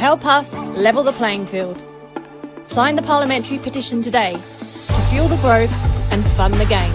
Help us level the playing field. Sign the parliamentary petition today to fuel the growth and fund the game.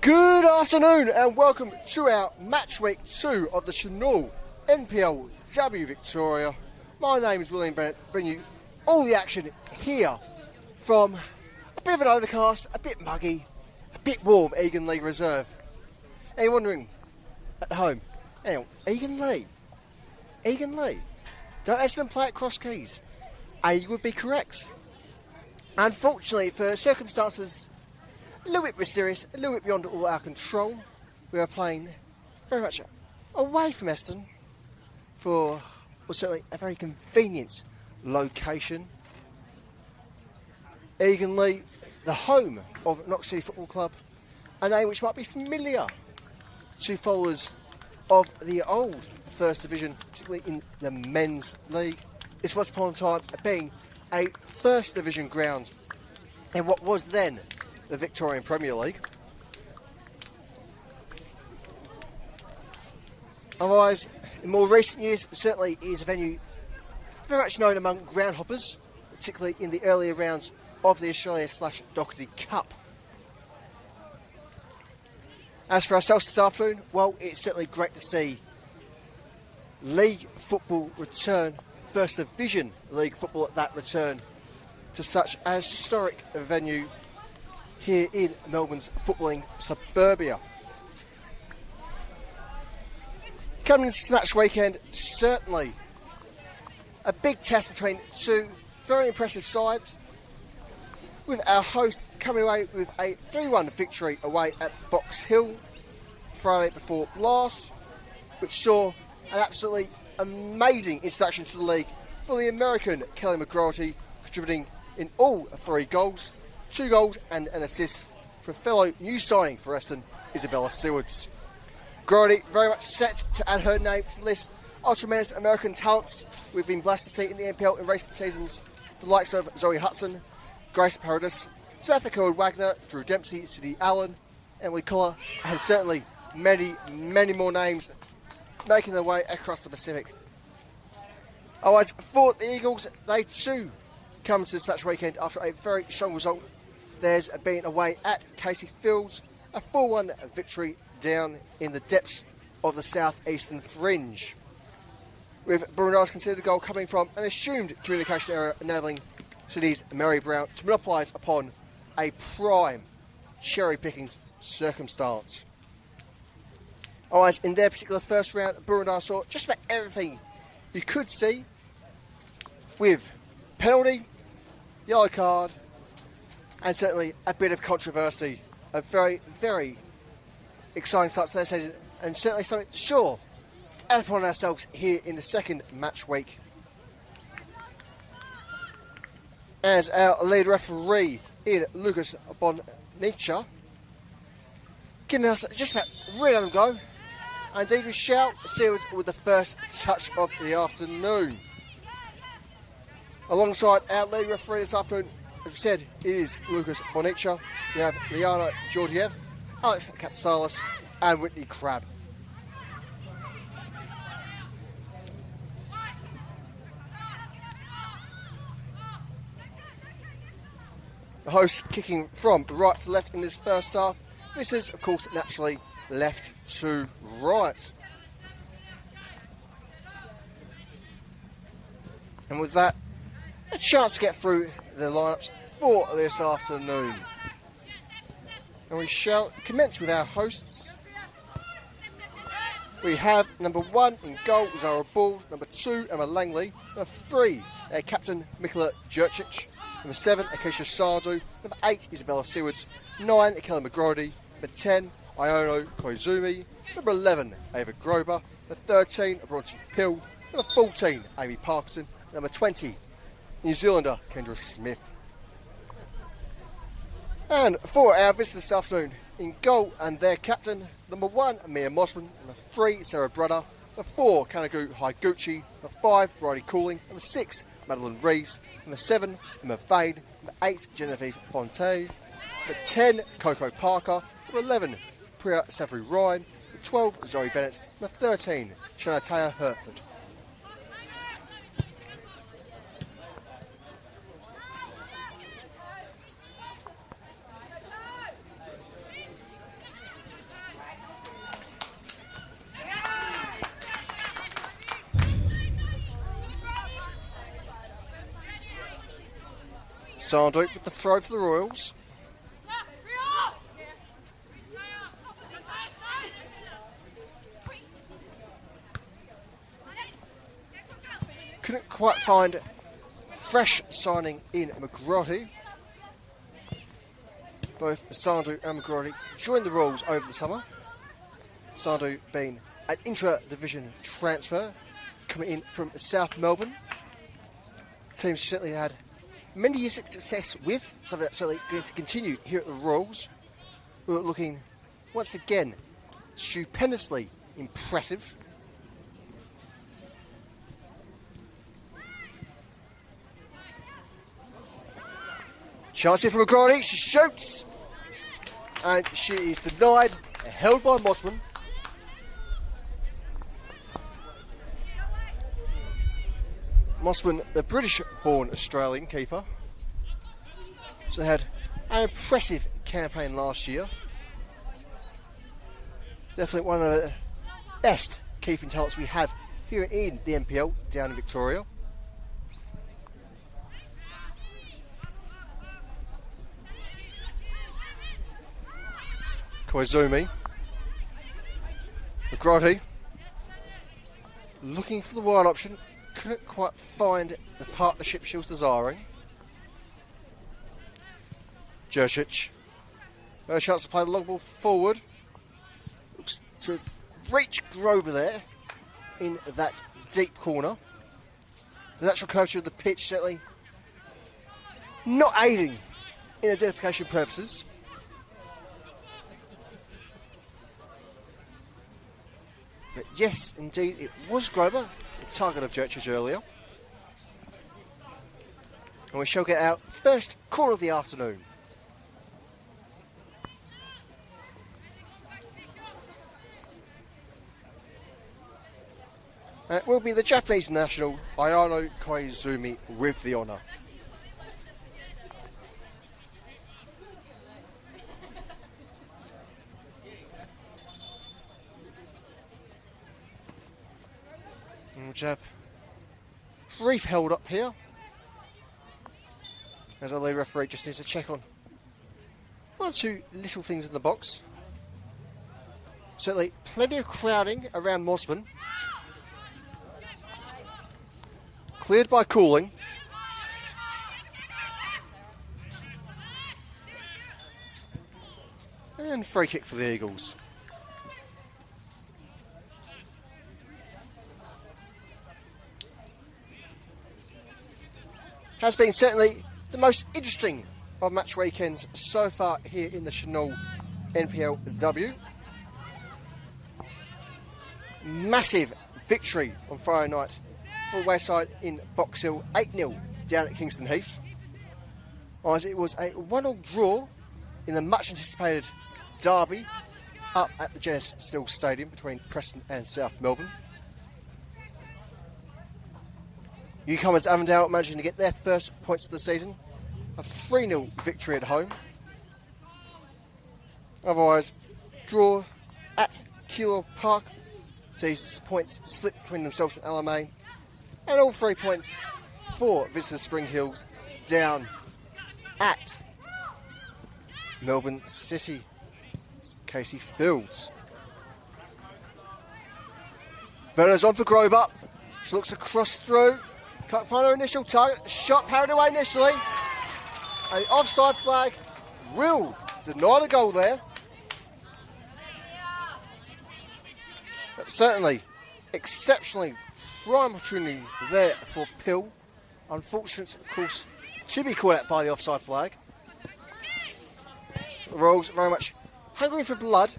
Good afternoon and welcome to our match week 2 of the Senol NPLW Victoria. My name is William Bennett, bringing you all the action here from a bit of an overcast, a bit muggy, a bit warm Egan Lee Reserve. And you're wondering at home, hang on, Egan Lee? Don't Essendon play at Cross Keys? You would be correct. Unfortunately, for circumstances a little bit mysterious, a little bit beyond all our control, we are playing very much away from Essendon for, well, certainly a very convenient location. Egan Lee, the home of Knox City Football Club, a name which might be familiar to followers of the old First Division, particularly in the men's league. This once upon a time being a First Division ground in what was then the Victorian Premier League. Otherwise, in more recent years, certainly is a venue very much known among groundhoppers, particularly in the earlier rounds of the Australia/Doherty Cup. As for ourselves this afternoon, well, it's certainly great to see league football return, First Division league football at that return, to such a historic venue here in Melbourne's footballing suburbia. Coming into this match weekend, certainly a big test between two very impressive sides, with our hosts coming away with a 3-1 victory away at Box Hill Friday before last, which saw an absolutely amazing introduction to the league for the American Kelly McGraty, contributing in all 3 goals, 2 goals and an assist from fellow new signing for Essendon, Isabella Sewards. Grady very much set to add her name to the list of tremendous American talents we've been blessed to see in the NPL in recent seasons. The likes of Zoe Hudson, Grace Paradis, Samantha Cohen-Wagner, Drew Dempsey, Sydney Allen, Emily Collar, and certainly many, many more names making their way across the Pacific. Otherwise, for the Eagles, they too come to this match weekend after a very strong result. There's been away at Casey Fields, a 4-1 victory down in the depths of the southeastern fringe, with Boroondara's considered goal coming from an assumed communication error enabling Sydney's Mary Brown to monopolise upon a prime cherry-picking circumstance. Otherwise, in their particular first round, Boroondara saw just about everything you could see, with penalty, yellow card, and certainly a bit of controversy. A very, very exciting start to their season, and certainly something sure to add upon ourselves here in the second match week. As our lead referee in Lucas Bonicia, giving us just about ready to go. And indeed we shall see it with the first touch of the afternoon. Alongside our lead referee this afternoon, as we said, it is Lucas Bonicia. We have Liana Georgiev, Alex Katsalis, and Whitney Crabb. The hosts kicking from right to left in this first half. This is, of course, naturally left to right. And with that, a chance to get through the lineups for this afternoon. And we shall commence with our hosts. We have number 1 in goal, Zara Ball. Number 2, Emma Langley. Number 3, captain Mikola Jurcic. Number 7, Acacia Sardu. Number 8, Isabella Sewards. 9, Kelly McGrody. Number 10, Iono Koizumi. Number 11, Ava Grober. Number 13, Bronson Pill. Number 14, Amy Parkinson. Number 20, New Zealander Kendra Smith. And for our visitors this afternoon, in goal and their captain, number 1, Mia Mossman. Number 3, Sarah Brudder. Number 4, Kanagu Higuchi. Number 5, Bridie Cooling. Number 6, Madeline Rees. Number 7, Emma Vane. Number 8, Genevieve Fonte. Number 10, Coco Parker. Number 11, Priya Savory Ryan. Number 12, Zoe Bennett. Number 13, Shanatea Hertford. Sandu with the throw for the Royals. Couldn't quite find fresh signing in McGrotty. Both Sandu and McGrotty joined the Royals over the summer. Sandu being an intra-division transfer coming in from South Melbourne. Team certainly had many years of success with, something that's certainly going to continue here at the Royals. We're looking, once again, stupendously impressive. Chance here for McGrady, she shoots! And she is denied, held by Mossman. Mossman, the British-born Australian keeper, so had an impressive campaign last year. Definitely one of the best keeping talents we have here in the NPL down in Victoria. Koizumi. McGrotty looking for the wide option. Couldn't quite find the partnership she was desiring. Jurcic. Her chance to play the long ball forward. Looks to reach Grover there in that deep corner. The natural curvature of the pitch certainly not aiding in identification purposes. But yes, indeed, it was Grover, the target of Jurcic earlier. And we shall get our first call of the afternoon. It will be the Japanese national Ayano Koizumi with the honour. We'll have brief held up here as our lead referee just needs to check on one or two little things in the box. Certainly plenty of crowding around Mossman. Cleared by Cooling. And free kick for the Eagles. Has been certainly the most interesting of match weekends so far here in the Senol NPLW. Massive victory on Friday night for Westside in Box Hill, 8-0 down at Kingston Heath. As it was a 1-1 draw in the much anticipated derby up at the Genesis Steel Stadium between Preston and South Melbourne. Newcomers Avondale managing to get their first points of the season. A 3-0 victory at home. Otherwise, draw at Keilor Park sees points split between themselves and Alamein. And all 3 points for visitors Spring Hills down at Melbourne City. Casey Fields. Berners on for Grover. She looks across through. Can't find her initial target. Shot parried away initially. An offside flag will deny the goal there. But certainly, exceptionally prime opportunity there for Pill. Unfortunate, of course, to be caught out by the offside flag. The Royals very much hungry for blood.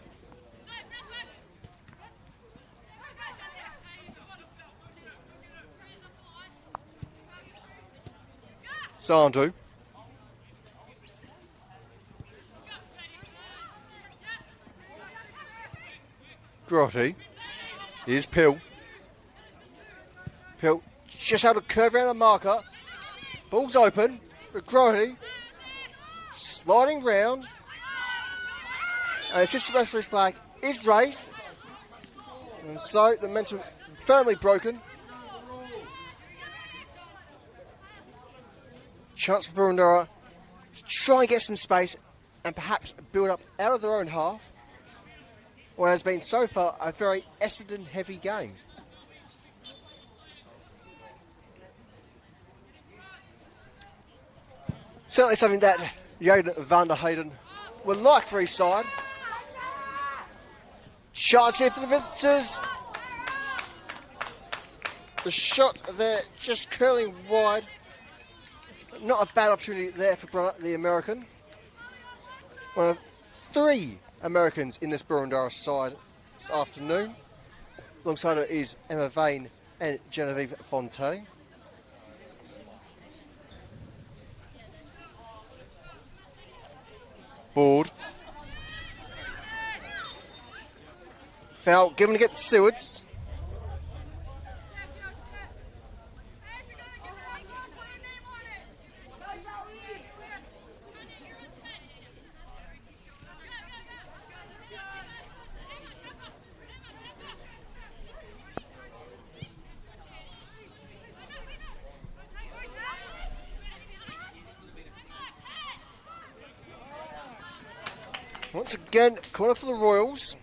Sandu. Grotty. Here's Pill. Pill just had a curve around a marker. Ball's open. But Grotty sliding round. And assistant referee's flag is raised. And so the momentum firmly broken. Chance for Boroondara to try and get some space and perhaps build up out of their own half what has been so far a very Essendon heavy game. Certainly something that Jaden van der Heyden would like for his side. Chance here for the visitors. The shot there just curling wide. Not a bad opportunity there for the American. One of 3 Americans in this Boroondara side this afternoon. Alongside her is Emma Vane and Genevieve Fonte. Board. Foul given against Sewards. Once again, corner for the Royals.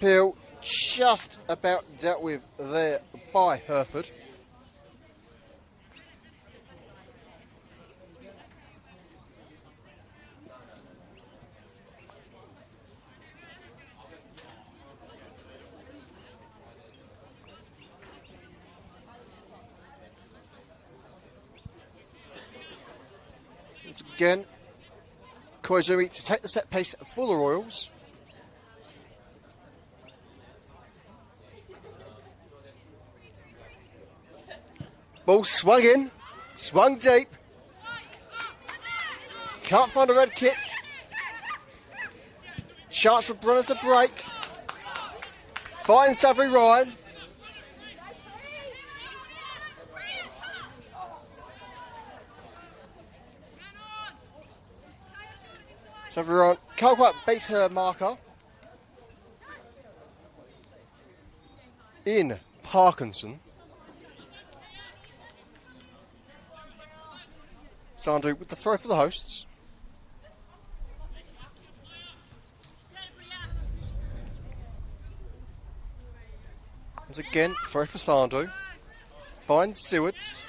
Peel just about dealt with there by Hereford. Once again, Koizumi to take the set piece for the Royals. Ball swung in, swung deep. Can't find a red kit. Chance for Brunner to break. Finds Savary Ryan. Savary Ryan can't quite beat her marker. In Parkinson. Sandu with the throw for the hosts. Once again, throw for Sandu. Finds Sewards,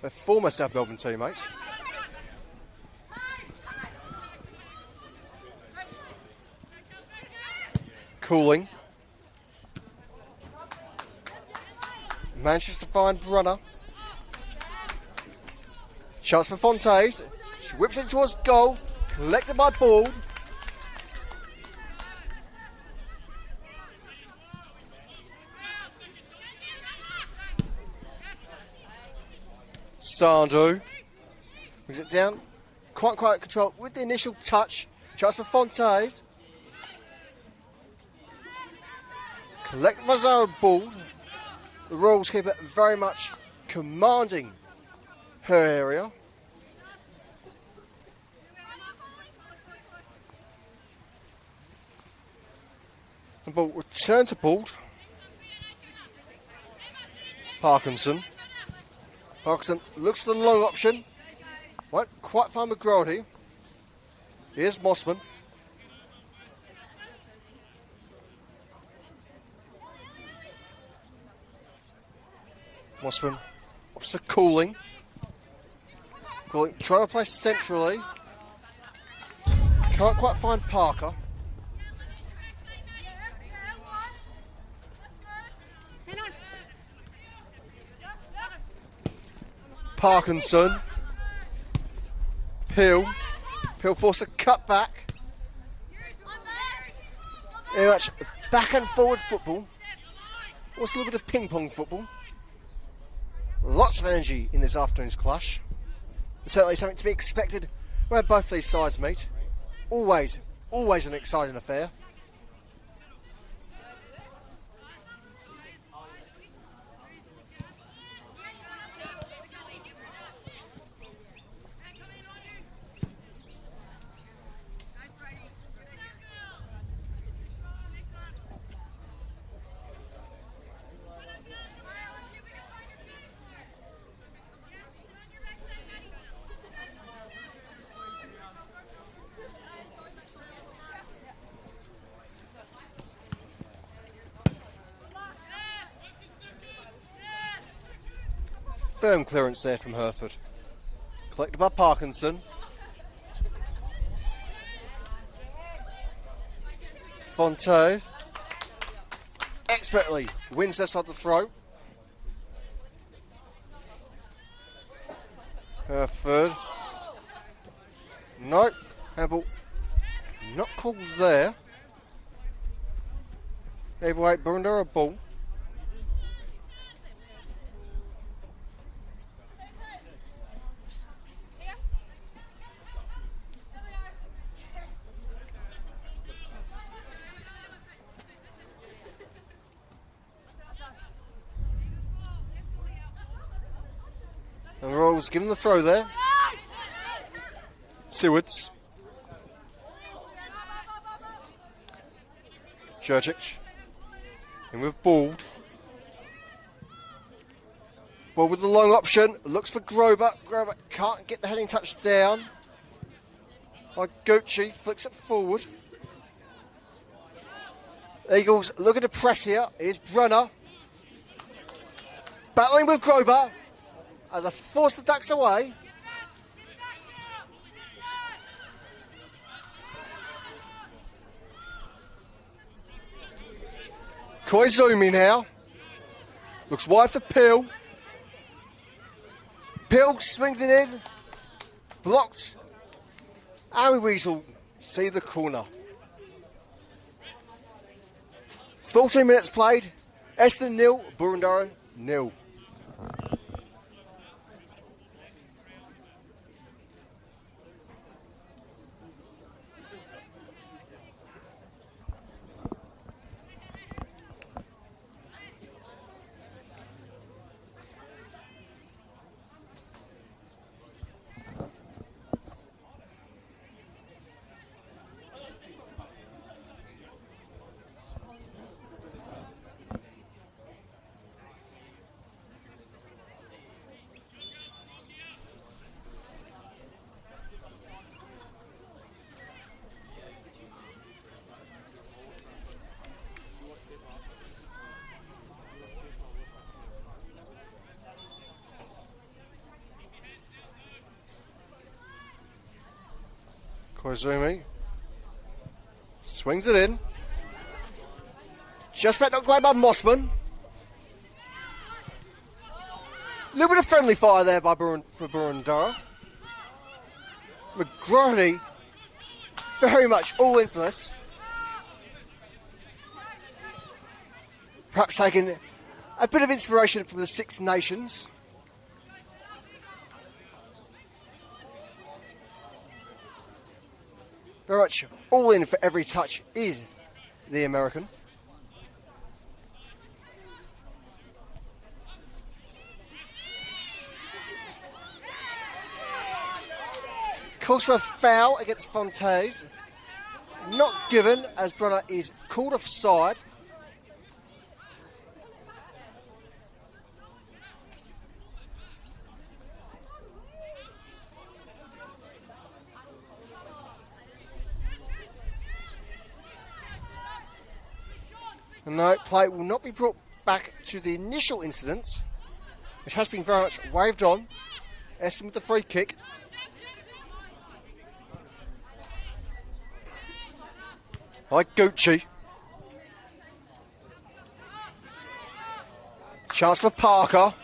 a former South Melbourne teammate. Cooling. Manages to find Brunner. Chance for Fontes. She whips it towards goal. Collected by Bald. Sandu brings it down. Quite quiet control with the initial touch. Chance for Fontes. Collected by Zara Bald. The Royals keeper very much commanding her area. The ball returned to Bald. Parkinson. Parkinson looks for the long option. Won't quite find McGrady. Here's Mossman. Mossman wants to Cooling. Cooling trying to play centrally. Can't quite find Parker. Parkinson. Peel. Peel forced a cut back. Very much back and forward football. What's a little bit of ping pong football. Lots of energy in this afternoon's clash. Certainly something to be expected when both these sides meet. Always an exciting affair. Firm clearance there from Hereford. Collected by Parkinson. Fonte expertly wins that side the throw. Hereford. Nope. Handball not called there. Heavyweight Boroondara ball. And the Royals give him the throw there. Sewards. Jurcic. In with Bald. Ball with the long option. Looks for Grover. Grover can't get the heading touch down. Gucci flicks it forward. Eagles looking to press here. Here's Brunner. Battling with Grover. As I force the Ducks away. Koizumi now. Looks wide for Peel. Peel swings it in. Blocked. Harry Weasel see the corner. 14 minutes played. Essendon 0, Boroondara 0. Koizumi swings it in. Just about knocked away by Mossman. A little bit of friendly fire there for Boroondara. McGrady very much all in for this. Perhaps taking a bit of inspiration from the Six Nations. Very much all in for every touch is the American. Calls for a foul against Fontes. Not given as Brunner is called offside. And no, play will not be brought back to the initial incident, which has been very much waved on. Essendon with the free kick. By Gucci. Chance for Parker.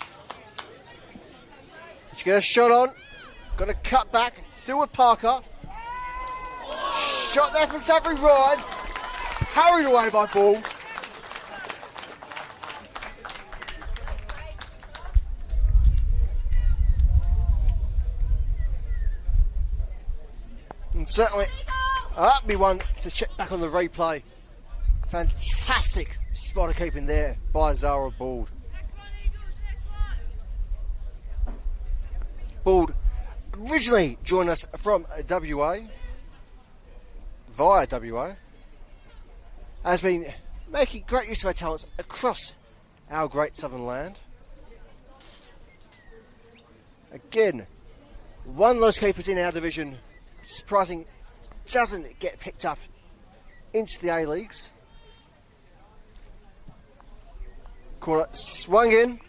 Did you get a shot on? Got a cut back. Still with Parker. Shot there from Savary Ryan. Carried away by Ball. And certainly that'd be one to check back on the replay. Fantastic spotter keeping there by Zara Bald. Bald originally joined us from WA, via WA, has been making great use of our talents across our great southern land. Again, one of those keepers in our division, surprising, doesn't get picked up into the A-Leagues. Corner swung in.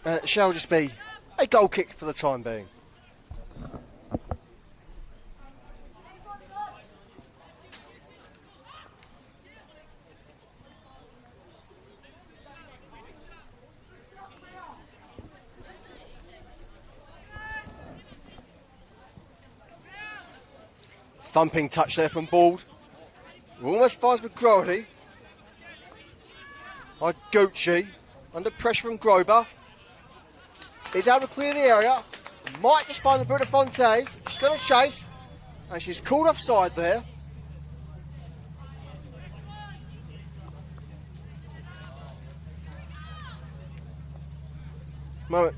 And it shall just be a goal kick for the time being. Thumping touch there from Bald. Almost finds McGroarty. By Gucci. Under pressure from Grober. He's able to clear the area. Might just find the Brita Fontes. She's going to chase. And she's called offside there. Moment.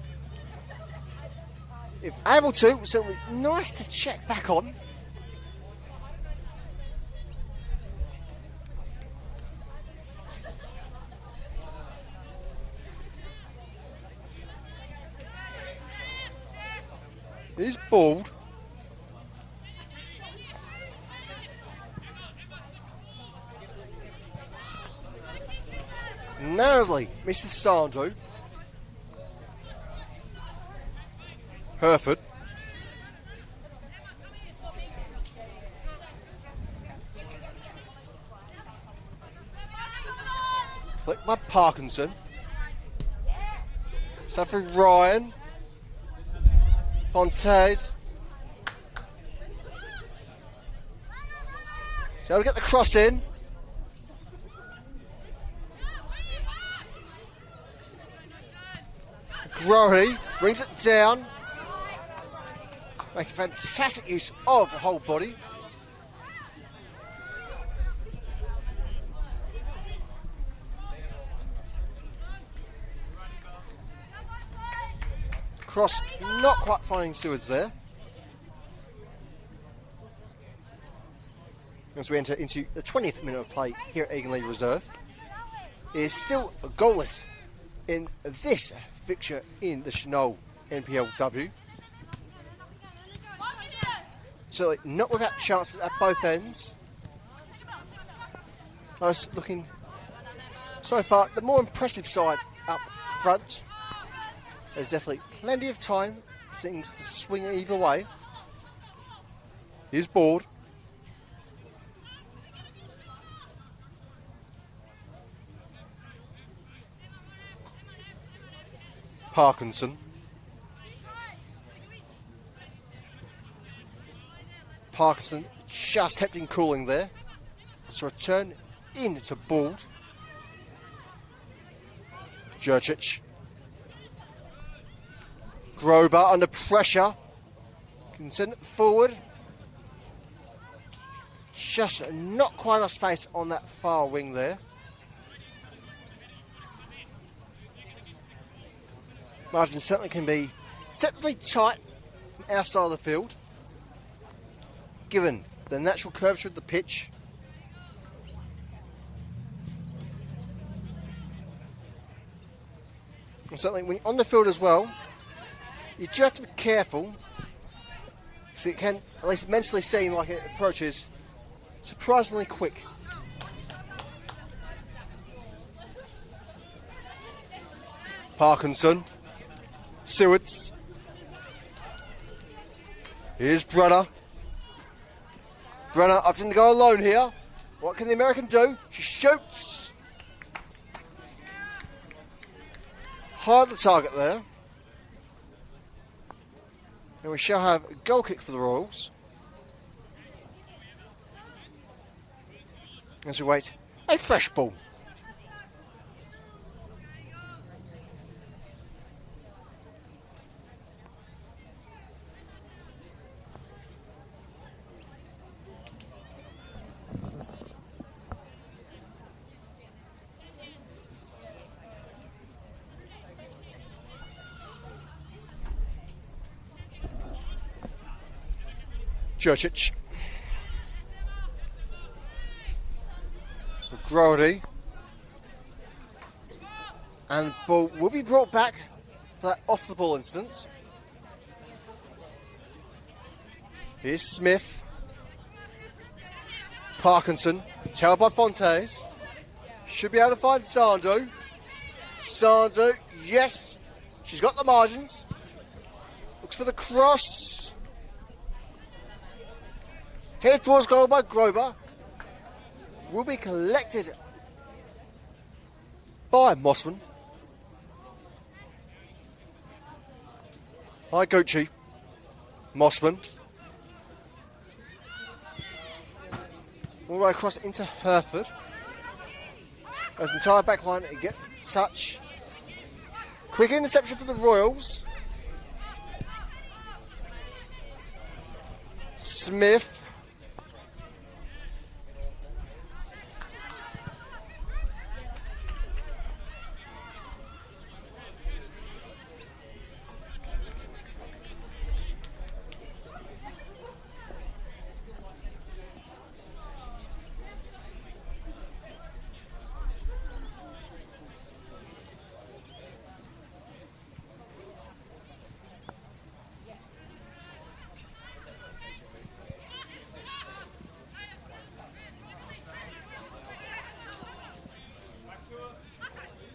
If able to, it's certainly nice to check back on. He's Bald. Narrowly misses Sandhu. Hereford. Flicked by Parkinson. Suffering Ryan. Fontes. So we get the cross in. Grohy brings it down. Making fantastic use of the whole body. Cross not quite finding Sewards there. As we enter into the 20th minute of play here at Eganleigh Reserve. It is still goalless in this fixture in the Senol NPLW. So not without chances at both ends. I was looking so far the more impressive side up front. There's definitely plenty of time for things to swing either way. Here's Board. Parkinson. Parkinson just kept in cooling there. So a turn into Bald. Jurcic. Grober under pressure. Can send it forward. Just not quite enough space on that far wing there. Margins certainly can be exceptionally tight from our side of the field, given the natural curvature of the pitch. And certainly when you're on the field as well, you just have to be careful, so it can at least mentally seem like it approaches surprisingly quick. Parkinson. Sewards. Here's Brenner. Brenner opting to go alone here. What can the American do? She shoots. High at the target there. And we shall have a goal kick for the Royals. As we wait a fresh ball. Jurcic. Grody. And the ball will be brought back for that off the ball incident. Here's Smith. Parkinson. Tailed by Fontes. Should be able to find Sandhu. Sandhu, yes. She's got the margins. Looks for the cross. Headed towards goal by Grover. Will be collected by Mossman. By Gucci. Mossman. All the way across into Hereford. As the entire back line, it gets the touch. Quick interception for the Royals. Smith.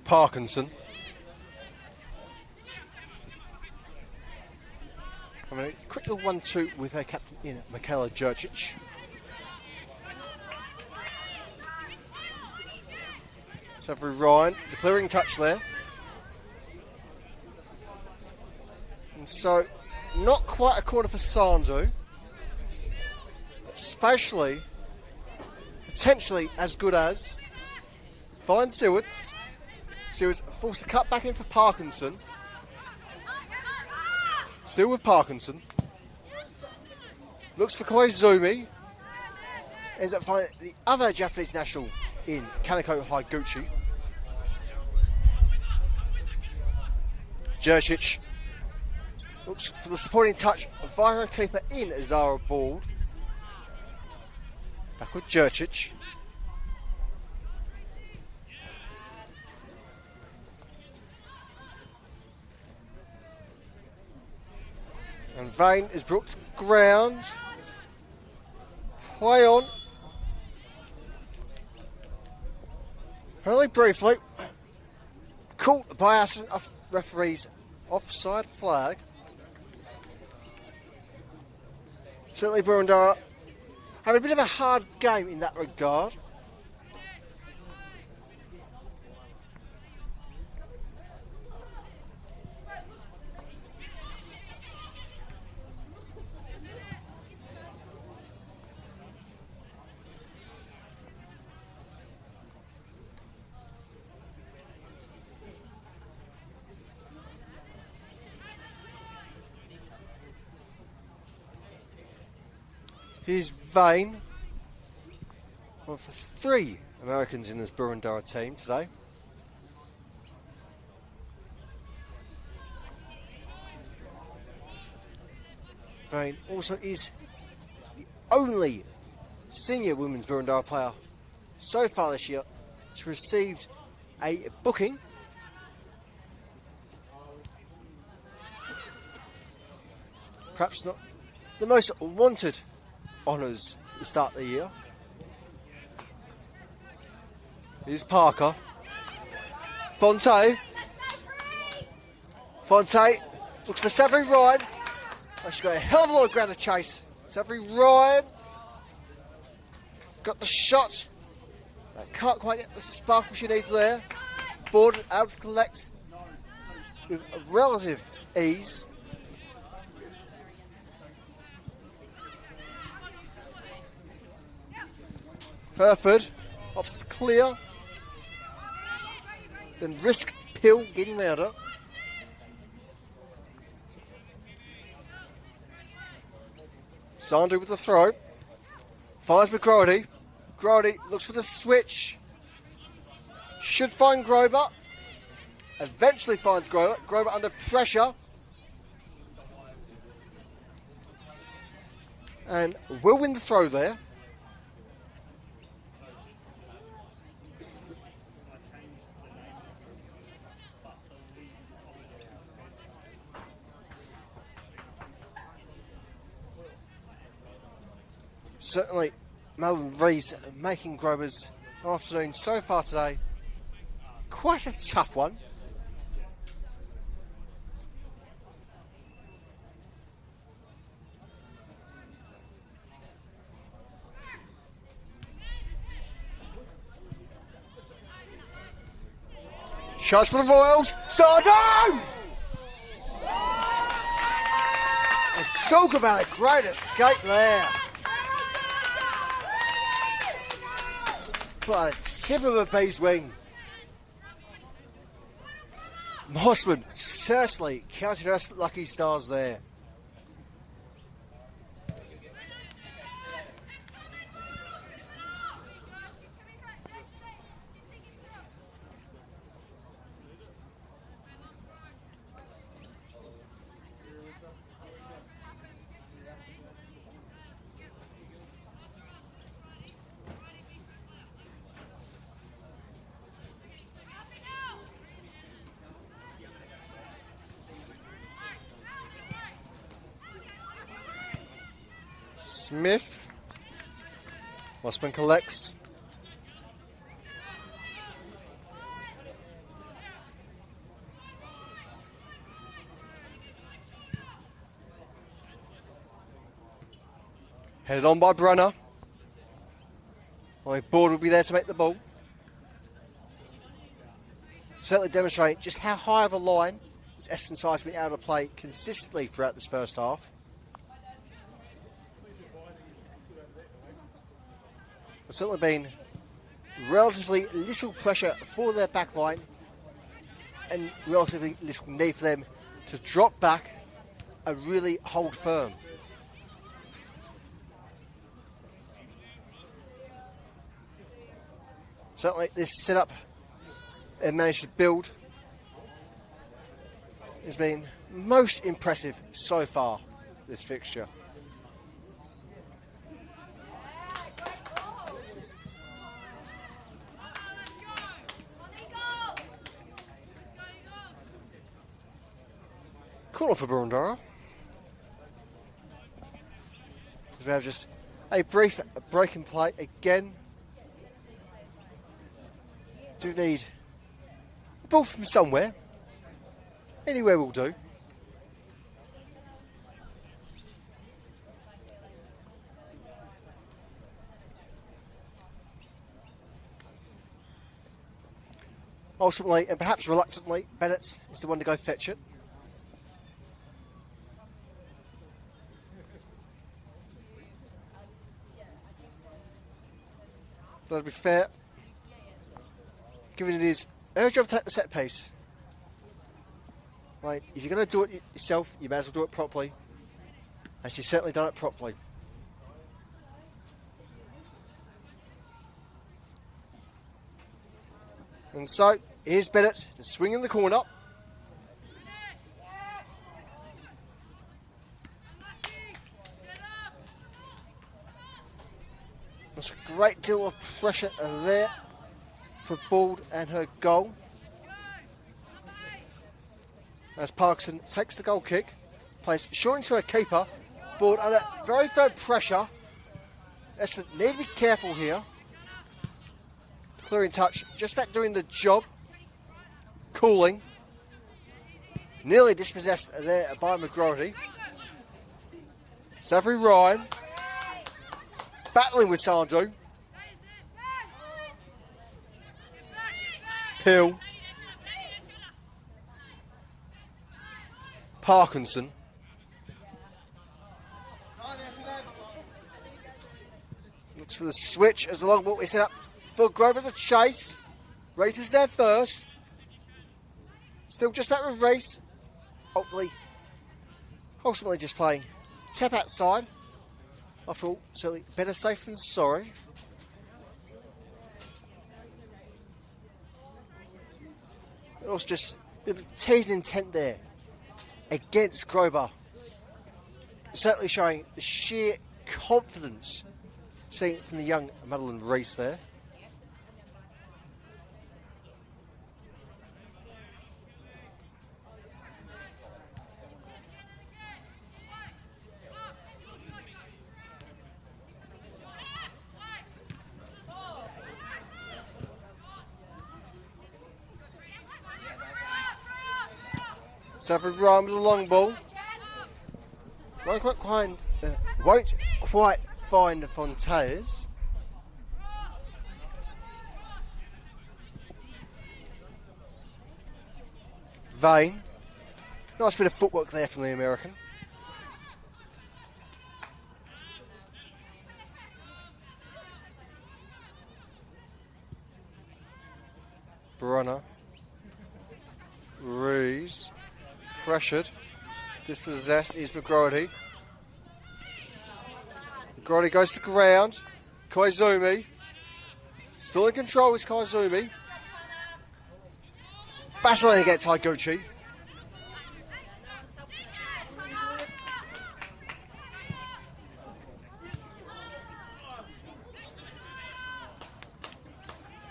Parkinson. I mean, a quick little 1-2 with her captain in Michaela Jurcic. So for Ryan, the clearing touch there. And so, not quite a corner for Sandu, but spatially, potentially as good as. Finds Sewards. Sewards forced to cut back in for Parkinson. Still with Parkinson. Looks for Koizumi. Ends up finding the other Japanese national in Kaneko Higuchi. Jurcic looks for the supporting touch via her keeper in Zara Bald. Back with Jurcic. And Vane is brought to ground. Play on. Only briefly. Caught by us referee's offside flag. Certainly Boroondara had a bit of a hard game in that regard. Here's Vane, one of the 3 Americans in this Boroondara team today. Vane also is the only senior women's Boroondara player so far this year to receive a booking. Perhaps not the most wanted honours to start the year. Here's Parker. Fonte. Fonte looks for Savary Ryan. Oh, she's got a hell of a lot of ground to chase. Savary Ryan got the shot. But can't quite get the sparkle she needs there. Board out to collect with a relative ease. Hereford opts to clear. Then risk Pill getting louder. Sandu with the throw. Finds McGrody. McGrody looks for the switch. Should find Grover. Eventually finds Grover. Grover under pressure. And will win the throw there. Certainly, Melbourne Rees making Grover's afternoon so far today quite a tough one. Chance for the Royals. Sardone! And talk about a great escape there. But a tip of a bee's wing. Mossman certainly counted her lucky stars there. Smith. Mossman collects. Headed on by Brunner. My board will be there to make the ball. Certainly demonstrate just how high of a line this Essendon side has been able to play consistently throughout this first half. There's certainly been relatively little pressure for their back line and relatively little need for them to drop back and really hold firm. Certainly this setup and managed to build has been most impressive so far this fixture. Corner for Boroondara. We have just a brief break in play again. Do need a ball from somewhere. Anywhere will do. Ultimately, and perhaps reluctantly, Bennett is the one to go fetch it. That'll be fair. Given it is her job to take the set piece. Right, if you're going to do it yourself, you may as well do it properly. And she's certainly done it properly. And so, here's Bennett to swing in the corner. There's a great deal of pressure there for Bald and her goal. As Parkinson takes the goal kick, plays short into her keeper. Bald under very firm pressure. Essendon need to be careful here. Clearing touch, just about doing the job. Cooling. Nearly dispossessed there by McGroty. Savary Ryan. Battling with Sandu. Hill. Parkinson. Looks for the switch as the long ball is set up for Grover to chase. Races there first. Still just out of race. Ultimately just playing tap outside. After all, certainly better safe than sorry. But also just a bit of teasing intent there against Grover. Certainly showing the sheer confidence seen from the young Madeline Reese there. Savary Ryan with a long ball. Won't quite find Fontaines. Vane. Nice bit of footwork there from the American. Brunner. Rees. Pressured. Dispossessed is McGrody. McGrody goes to the ground. Koizumi. Still in control is Koizumi. Battling against Higuchi.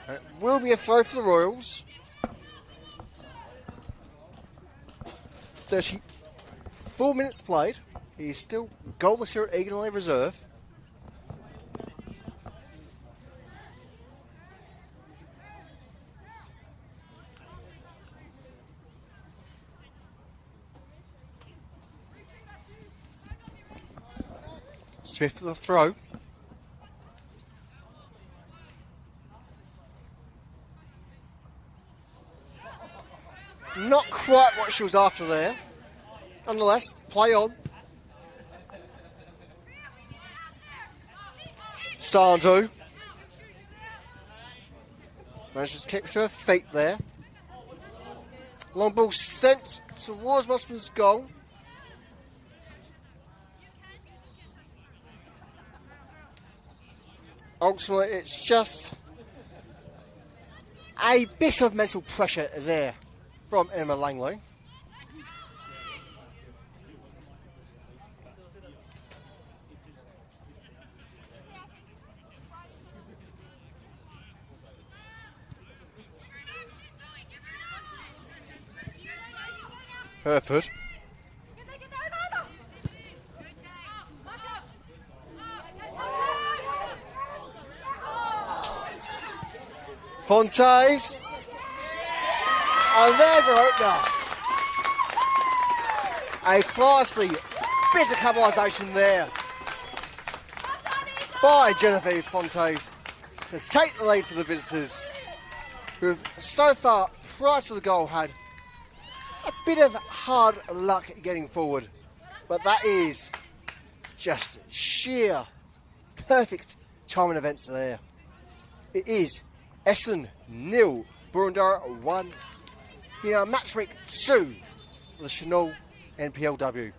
It will be a throw for the Royals. 34 minutes played. He's still goalless here at Eganley Reserve. Smith for the throw. Not quite what she was after there. Nonetheless, play on. Sandu. Manages to kick to her feet there. Long ball sent towards Mossman's goal. Ultimately, it's just a bit of mental pressure there from Emma Langley. Hereford. Fontes. And there's her opener. A classy bit of capitalisation there by Genevieve Fontes to take the lead for the visitors, who've so far, prior to the goal, had a bit of hard luck getting forward. But that is just sheer perfect timing events there. It is Essendon 0, Boroondara 1. Here, match week 2 of the Senol NPLW.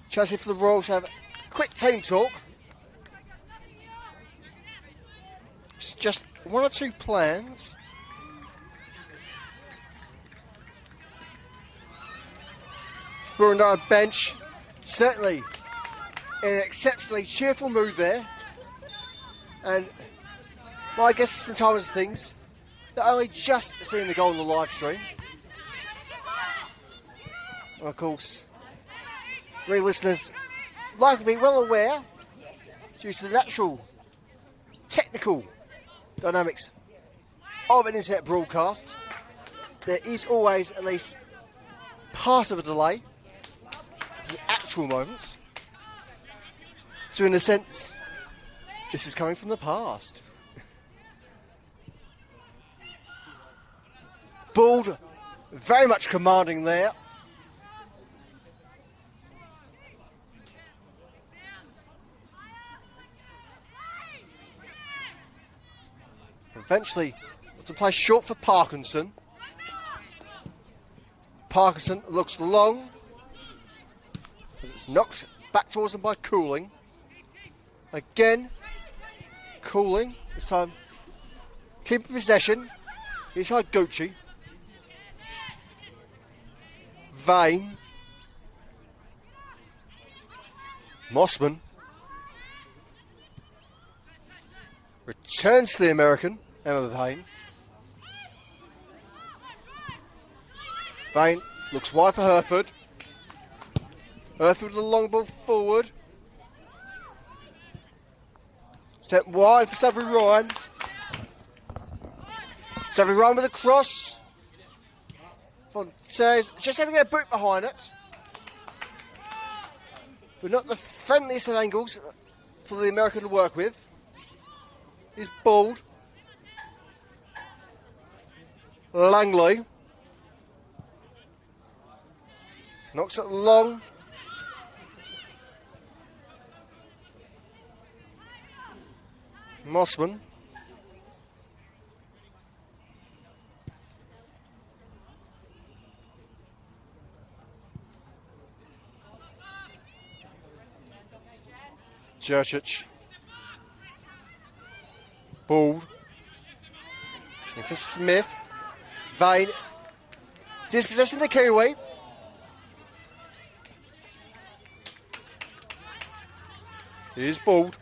Chance for the Royals to have a quick team talk. It's just one or two plans. Boroondara bench, certainly in an exceptionally cheerful mood there. And well, I guess from the time of things, they're only just seeing the goal on the live stream. And of course, we listeners like to be well aware, due to the natural technical dynamics of an internet broadcast, there is always at least part of a delay for the actual moment. So in a sense, this is coming from the past. Bald, very much commanding there. Eventually, to play short for Parkinson. Parkinson looks long, as it's knocked back towards him by Cooling. Again, Cooling, this time keeping possession. Here's Higuchi. Vane. Mossman. Returns to the American, Emma Vane. Vane looks wide for Hereford. Hereford with a long ball forward. Set wide for Savvy Ryan. Savvy Ryan with a cross. Fontes just having a boot behind it. But not the friendliest of angles for the American to work with. He's bald. Langley. Knocks it long. Mossman. Jurcic. Bald. In for Smith. Vane. Dispossessing the Kiwi. Here's Bald.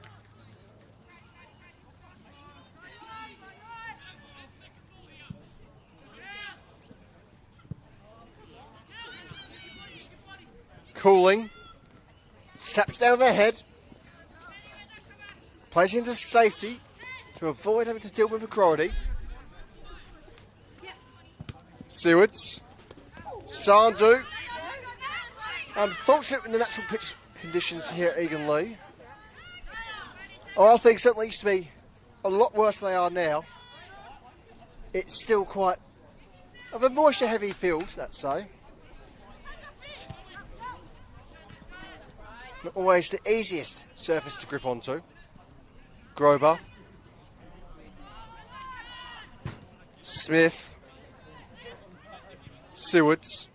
Cooling. Saps down their head. Plays into safety to avoid having to deal with McGrady. Sewards. Sandu. Unfortunate in the natural pitch conditions here at Egan Lee. I think certainly used to be a lot worse than they are now. It's still quite of a moisture heavy field, let's say. Not always the easiest surface to grip onto. Grober. Smith. Sewards.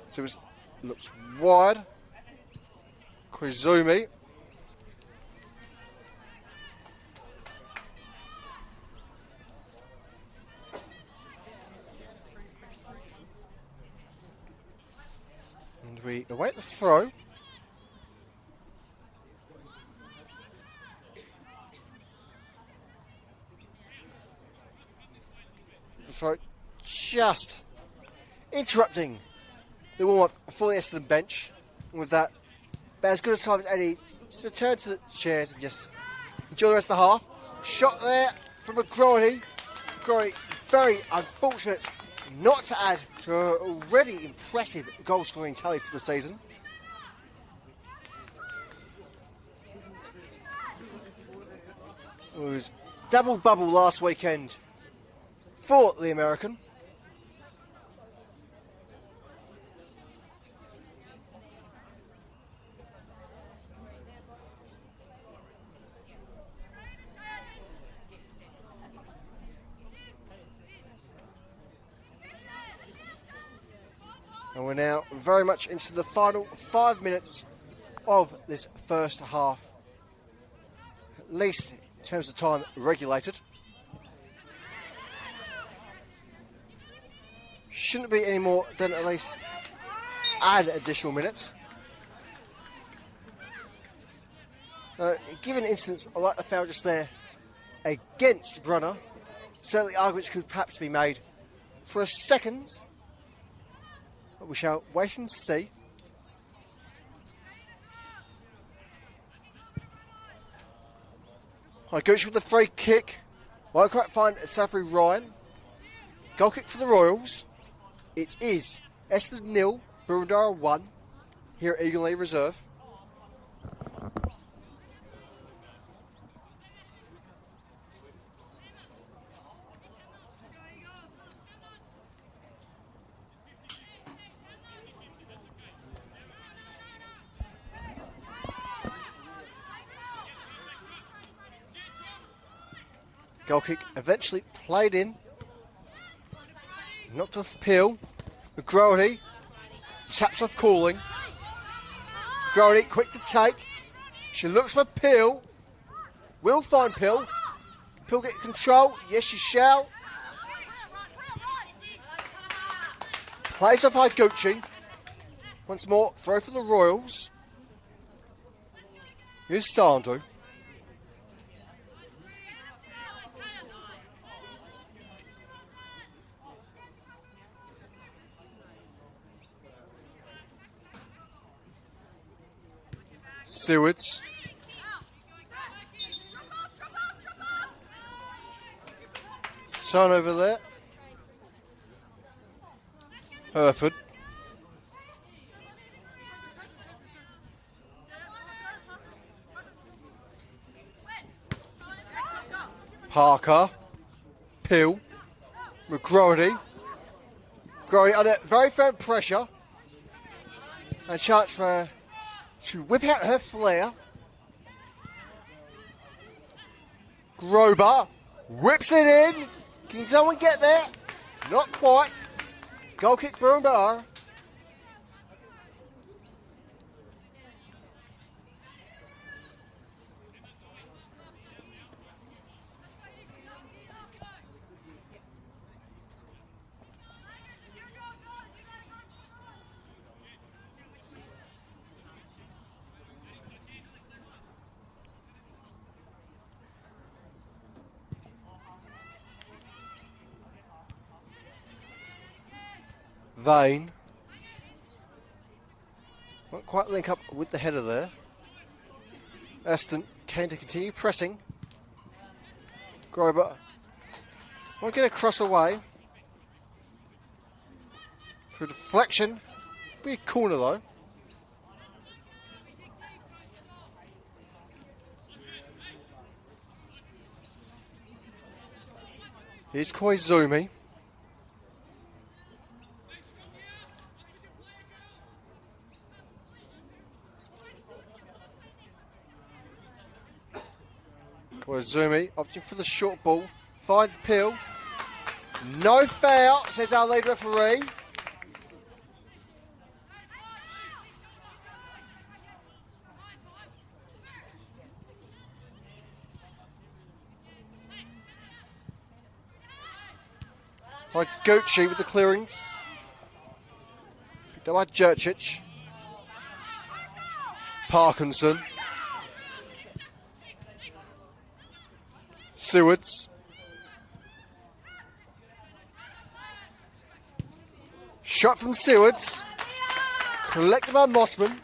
Sewards looks wide. Koizumi. And we await the throw. Just interrupting the warm-up for the Essendon bench. And with that, about as good a time as any, just to turn to the chairs and just enjoy the rest of the half. Shot there from McGrady. McGrady, very unfortunate not to add to her already impressive goal-scoring tally for the season. It was double bubble last weekend for the American. And we're now very much into the final 5 minutes of this first half, at least in terms of time regulated. Shouldn't be any more than at least add additional minutes. Given an instance like the foul just there against Brunner, certainly arguments could perhaps be made for a second. But we shall wait and see. Gooch with the free kick. Won't quite find Safri Ryan. Goal kick for the Royals. It is Essendon 0, Boroondara 1 here at Egan Lee Reserve. Goal kick eventually played in. Knocked off Peel. McGrady taps off Cooling. McGrady quick to take. She looks for Peel. Will find Peel. Peel get control. Yes, she shall. Plays off Higuchi. Once more, throw for the Royals. Here's Sandu. Sewards. Turnover there. Hereford. Parker. Peel. McGrady. McGrady under very firm pressure. A chance for her to whip out her flair. Grober whips it in. Can someone get there? Not quite. Goal kick Boroondara. Vane. Won't quite link up with the header there. Essendon keen to continue pressing. Grober won't get a cross away. Through deflection. Be a corner though. Here's Koizumi. Koizumi opting for the short ball. Finds Peel. No foul, says our lead referee. By Gucci with the clearance. Picked up by Jurcic. Parkinson. Sewards. Shot from Sewards. Collected by Mossman.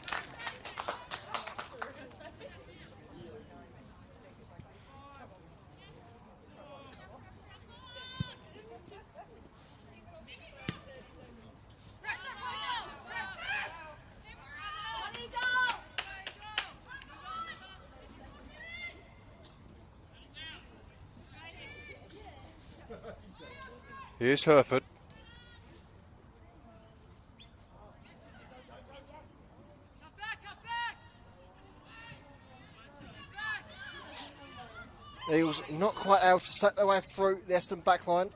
Here's Herford. Eagles not quite able to slip their way through the Essendon backline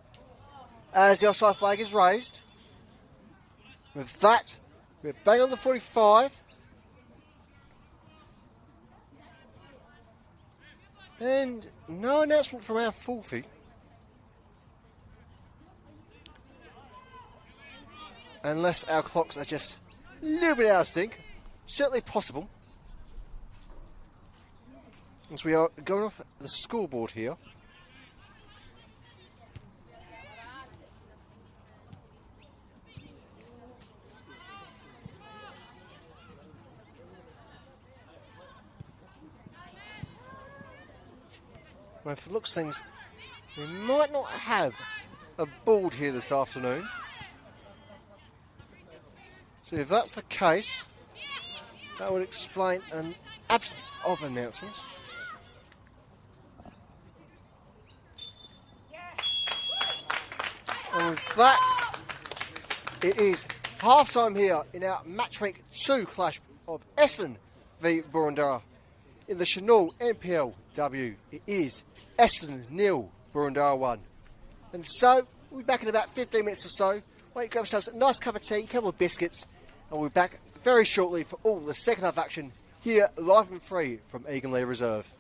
as the offside flag is raised. With that, we're bang on the 45. And no announcement from our forfeit. Unless our clocks are just a little bit out of sync. Certainly possible. As we are going off the scoreboard here. Well, if it looks things, we might not have a board here this afternoon. So if that's the case, that would explain an absence of announcements. And with that, it is half-time here in our match week 2 clash of Essendon v Boroondara in the Senol NPLW. It is Essendon 0, Boroondara 1. And so, we'll be back in about 15 minutes or so. Wait, grab ourselves a nice cup of tea, a couple of biscuits, and we'll be back very shortly for all the second half action here live and free from Eganleigh Reserve.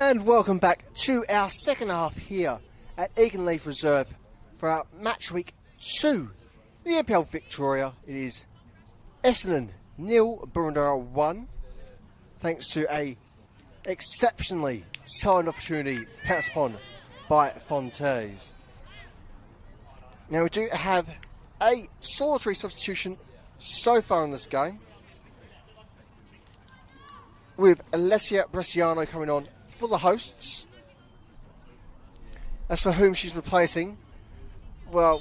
And welcome back to our second half here at Egan Leaf Reserve for our match week 2. The NPL Victoria, it is Essendon 0, Boroondara 1. Thanks to a exceptionally timed opportunity pounced upon by Fontes. Now we do have a solitary substitution so far in this game, with Alessia Bresciano coming on for the hosts. As for whom she's replacing, well,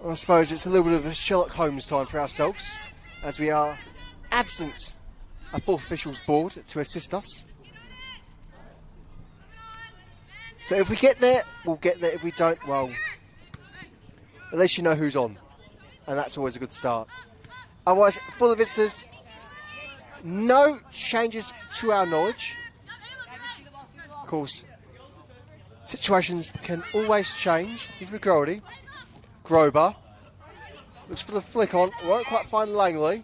I suppose it's a little bit of a Sherlock Holmes time for ourselves, as we are absent a fourth officials board to assist us. So if we get there, we'll get there. If we don't, well, at least you know who's on, and that's always a good start. Otherwise, for the visitors, no changes to our knowledge. Of course, situations can always change. He's McGrody. Grober looks for the flick on, won't quite find Langley.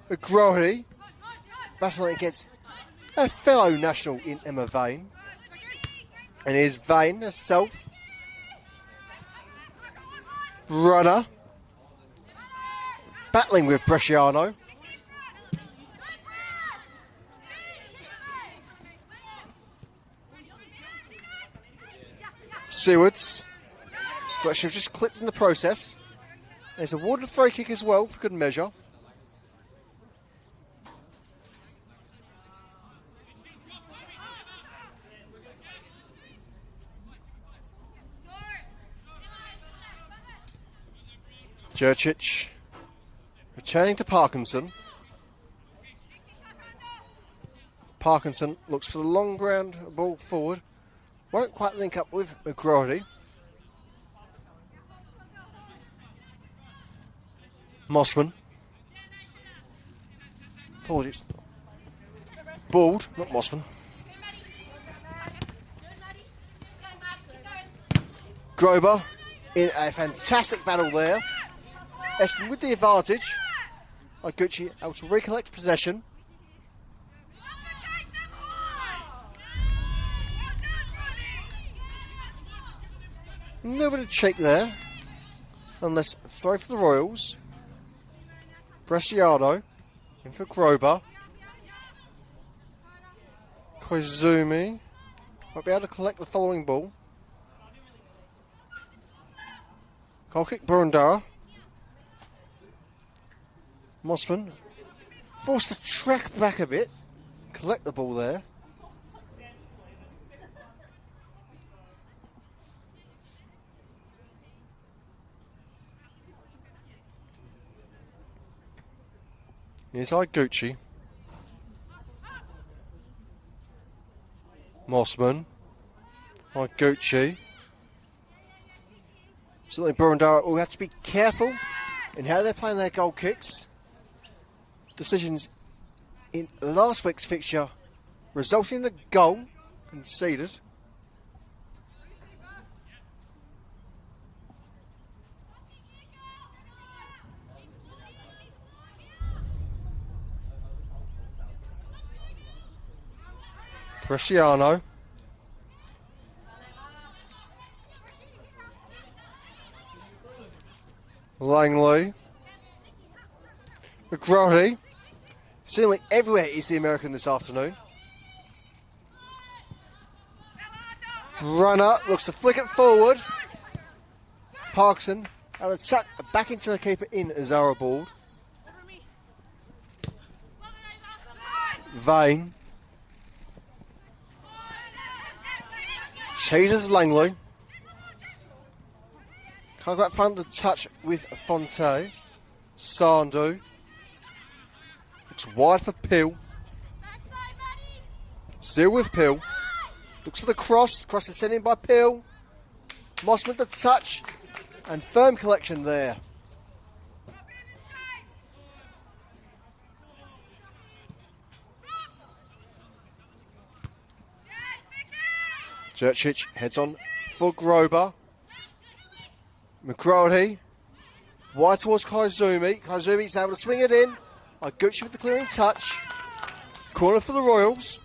McGrody battling against a fellow national in Emma Vane. And here's Vane herself. Runner battling with Bresciano. Sewards. But she's just clipped in the process. There's a awarded free kick as well for good measure. Jurcic returning to Parkinson. Parkinson looks for the long ground ball forward. Won't quite link up with McGrody. Mossman. Apologies. Bald, not Mossman. Grober in a fantastic battle there. Essendon with the advantage. Gucci able to recollect possession. A little bit of cheek there. Unless throw for the Royals. Bresciano in for Grober. Koizumi might be able to collect the following ball. Goal kick Boroondara. Mossman forced to track back a bit, collect the ball there. Here's Gucci. Mossman. Gucci. Certainly Boroondara will have to be careful in how they're playing their goal kicks. Decisions in last week's fixture resulting in a goal conceded. Bresciano. Langley. McGrody. Seemingly everywhere is the American this afternoon. Runner looks to flick it forward. Parkinson out of tuck back into the keeper in Zara Bald. Vane. Chases Langley. Can't quite find the touch with Fonte. Sandu. Looks wide for Pill. Still with Pill. Looks for the cross. Cross is sent in by Pill. Mossman the touch. And firm collection there. Jurcic heads on for Grober. McGrody. Wide towards Koizumi. Koizumi's able to swing it in. Gucci with the clearing touch. Corner for the Royals.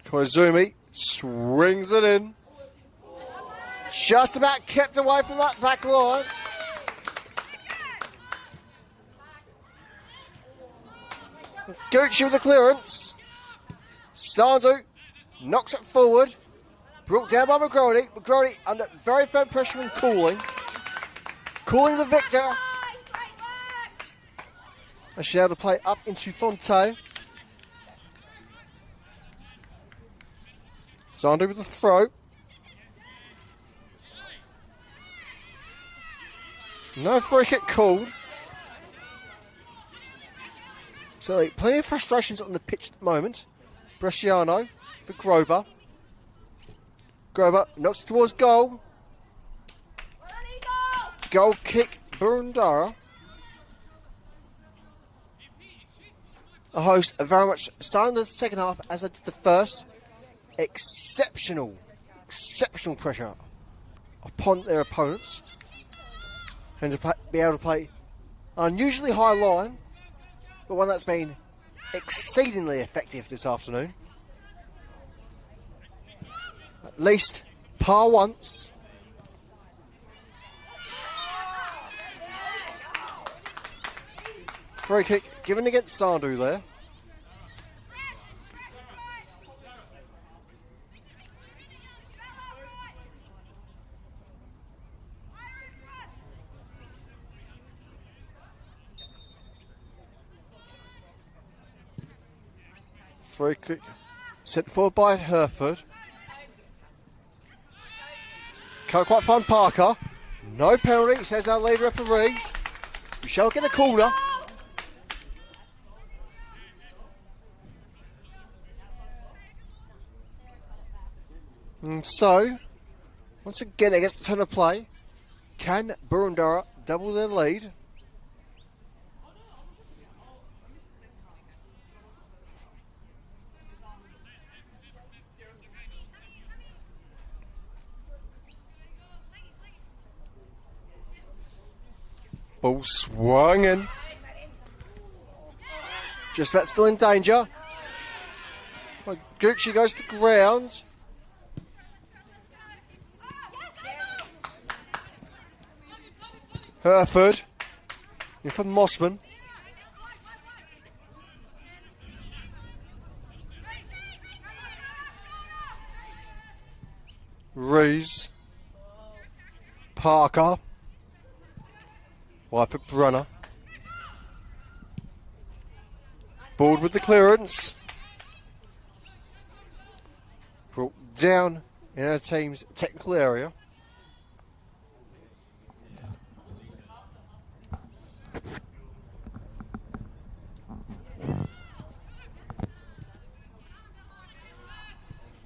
Koizumi swings it in. Just about kept away from that back line. Gucci with the clearance. Sandu knocks it forward. Brought down by McGrody. McGrody under very firm pressure from Cooling. Cooling the victor. As she's able to play up into Fonte. Sandu with the throw. No free kick called. So plenty of frustrations on the pitch at the moment. Bresciano for Grover. Grover knocks it towards goal. Goal kick, Boroondara. The hosts are very much starting the second half as they did the first. Exceptional pressure upon their opponents. And to be able to play an unusually high line, but one that's been exceedingly effective this afternoon. At least par once. Free kick given against Sandu there. Free kick sent forward by Hereford. Can't quite find Parker. No penalty, says our lead referee. We shall get a corner. And so, once again, it gets the turn of play. Can Boroondara double their lead? Ball swung in. Just about still in danger. Gucci goes to the ground. Hereford in for Mossman. Rees. Parker. Wide for Brunner. Board with the clearance. Brought down in our team's technical area.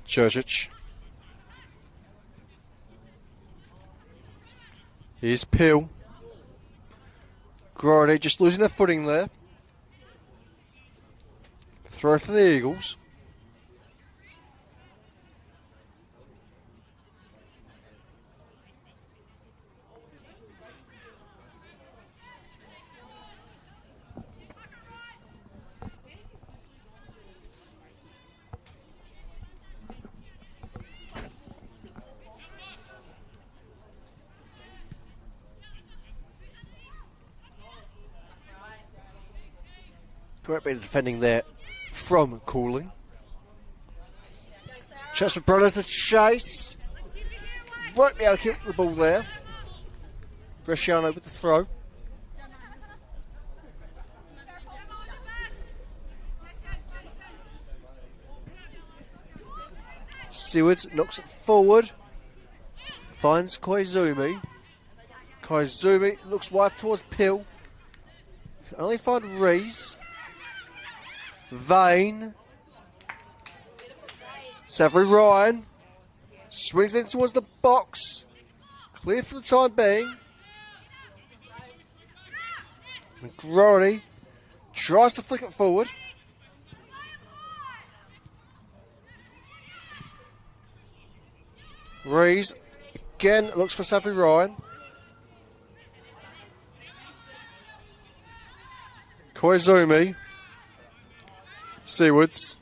Jurcic. Here's Peel. Grody just losing their footing there. Throw for the Eagles. Great bit of defending there from Cooling. Chance for Brunner to chase. Won't be able to keep the ball there. Bresciano with the throw. Seward knocks it forward. Finds Koizumi. Koizumi looks wide towards Pill. Can only find Rees. Vane. Savary Ryan. Swings in towards the box. Clear for the time being. McGrory tries to flick it forward. Rees again looks for Safi Ryan. Koizumi. Seawards.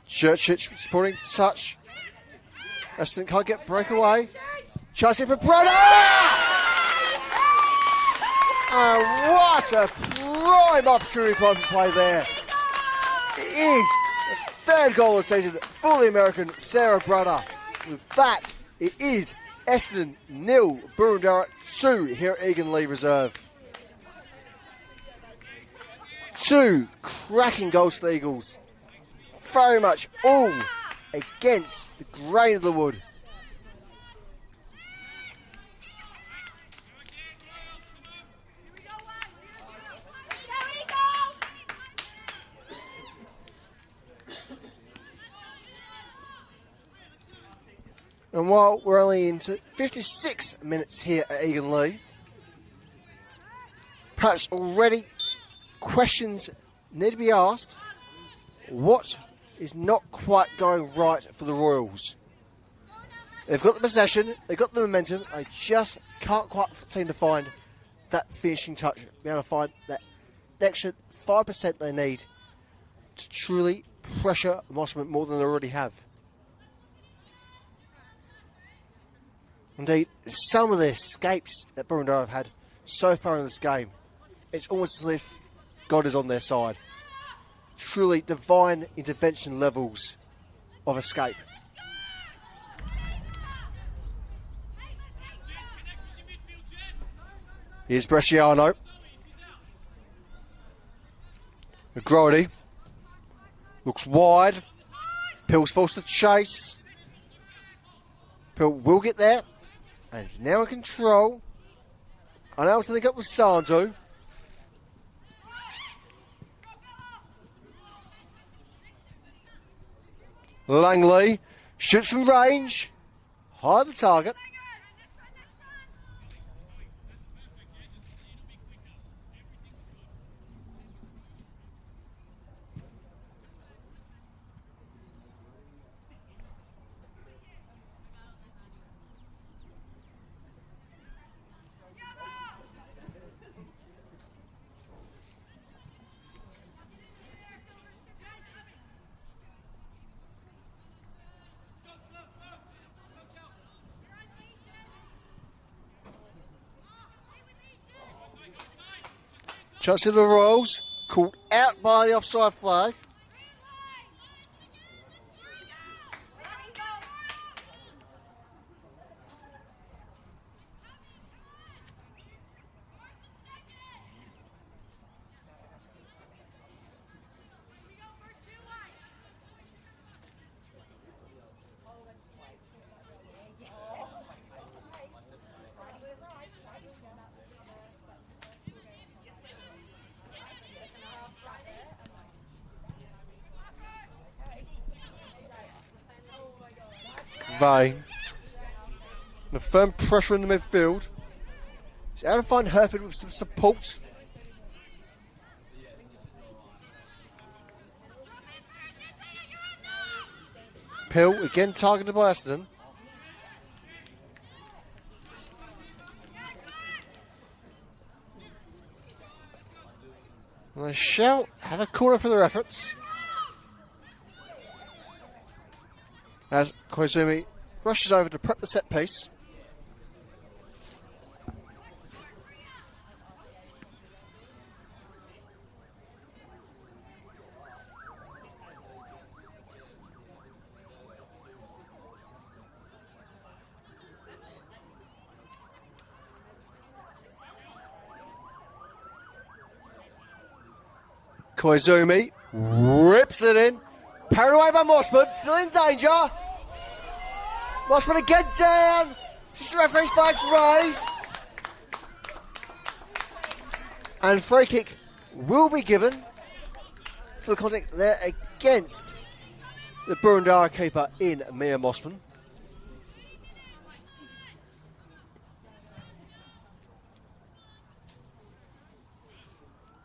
Churchich supporting touch. Essendon can't get breakaway. Chasing for Brunner! And what a prime opportunity for play there. It is the third goal of the season for the American Sarah Brunner. With that, it is Essendon 0, Boroondara 2 here at Egan Lee Reserve. 2 cracking goals for the Eagles. Very much all against the grain of the wood. And while we're only into 56 minutes here at Egan Lee, perhaps already questions need to be asked. What is not quite going right for the Royals? They've got the possession, they've got the momentum, they just can't quite seem to find that finishing touch, be able to find that extra 5% they need to truly pressure Mossman more than they already have. Indeed, some of the escapes that Boroondara have had so far in this game, it's almost as if God is on their side. Truly divine intervention levels of escape. Here's Bresciano. McGrory looks wide. Pill's forced to chase. Pill will get there. And now in control. Unable to link up with Sandu. Langley shoots from range. High the target. Chance to the Royals, called out by the offside flag. Vane. The firm pressure in the midfield. He's able to find Herford with some support. Pill again targeted by Essendon. And they shall have a corner for their efforts. As Koizumi rushes over to prep the set piece. Koizumi rips it in. Carried away by Mossman, still in danger. Mossman again down. Just the referee's flag's raised. And free kick will be given for the contact there against the Boroondara keeper in Mia Mossman.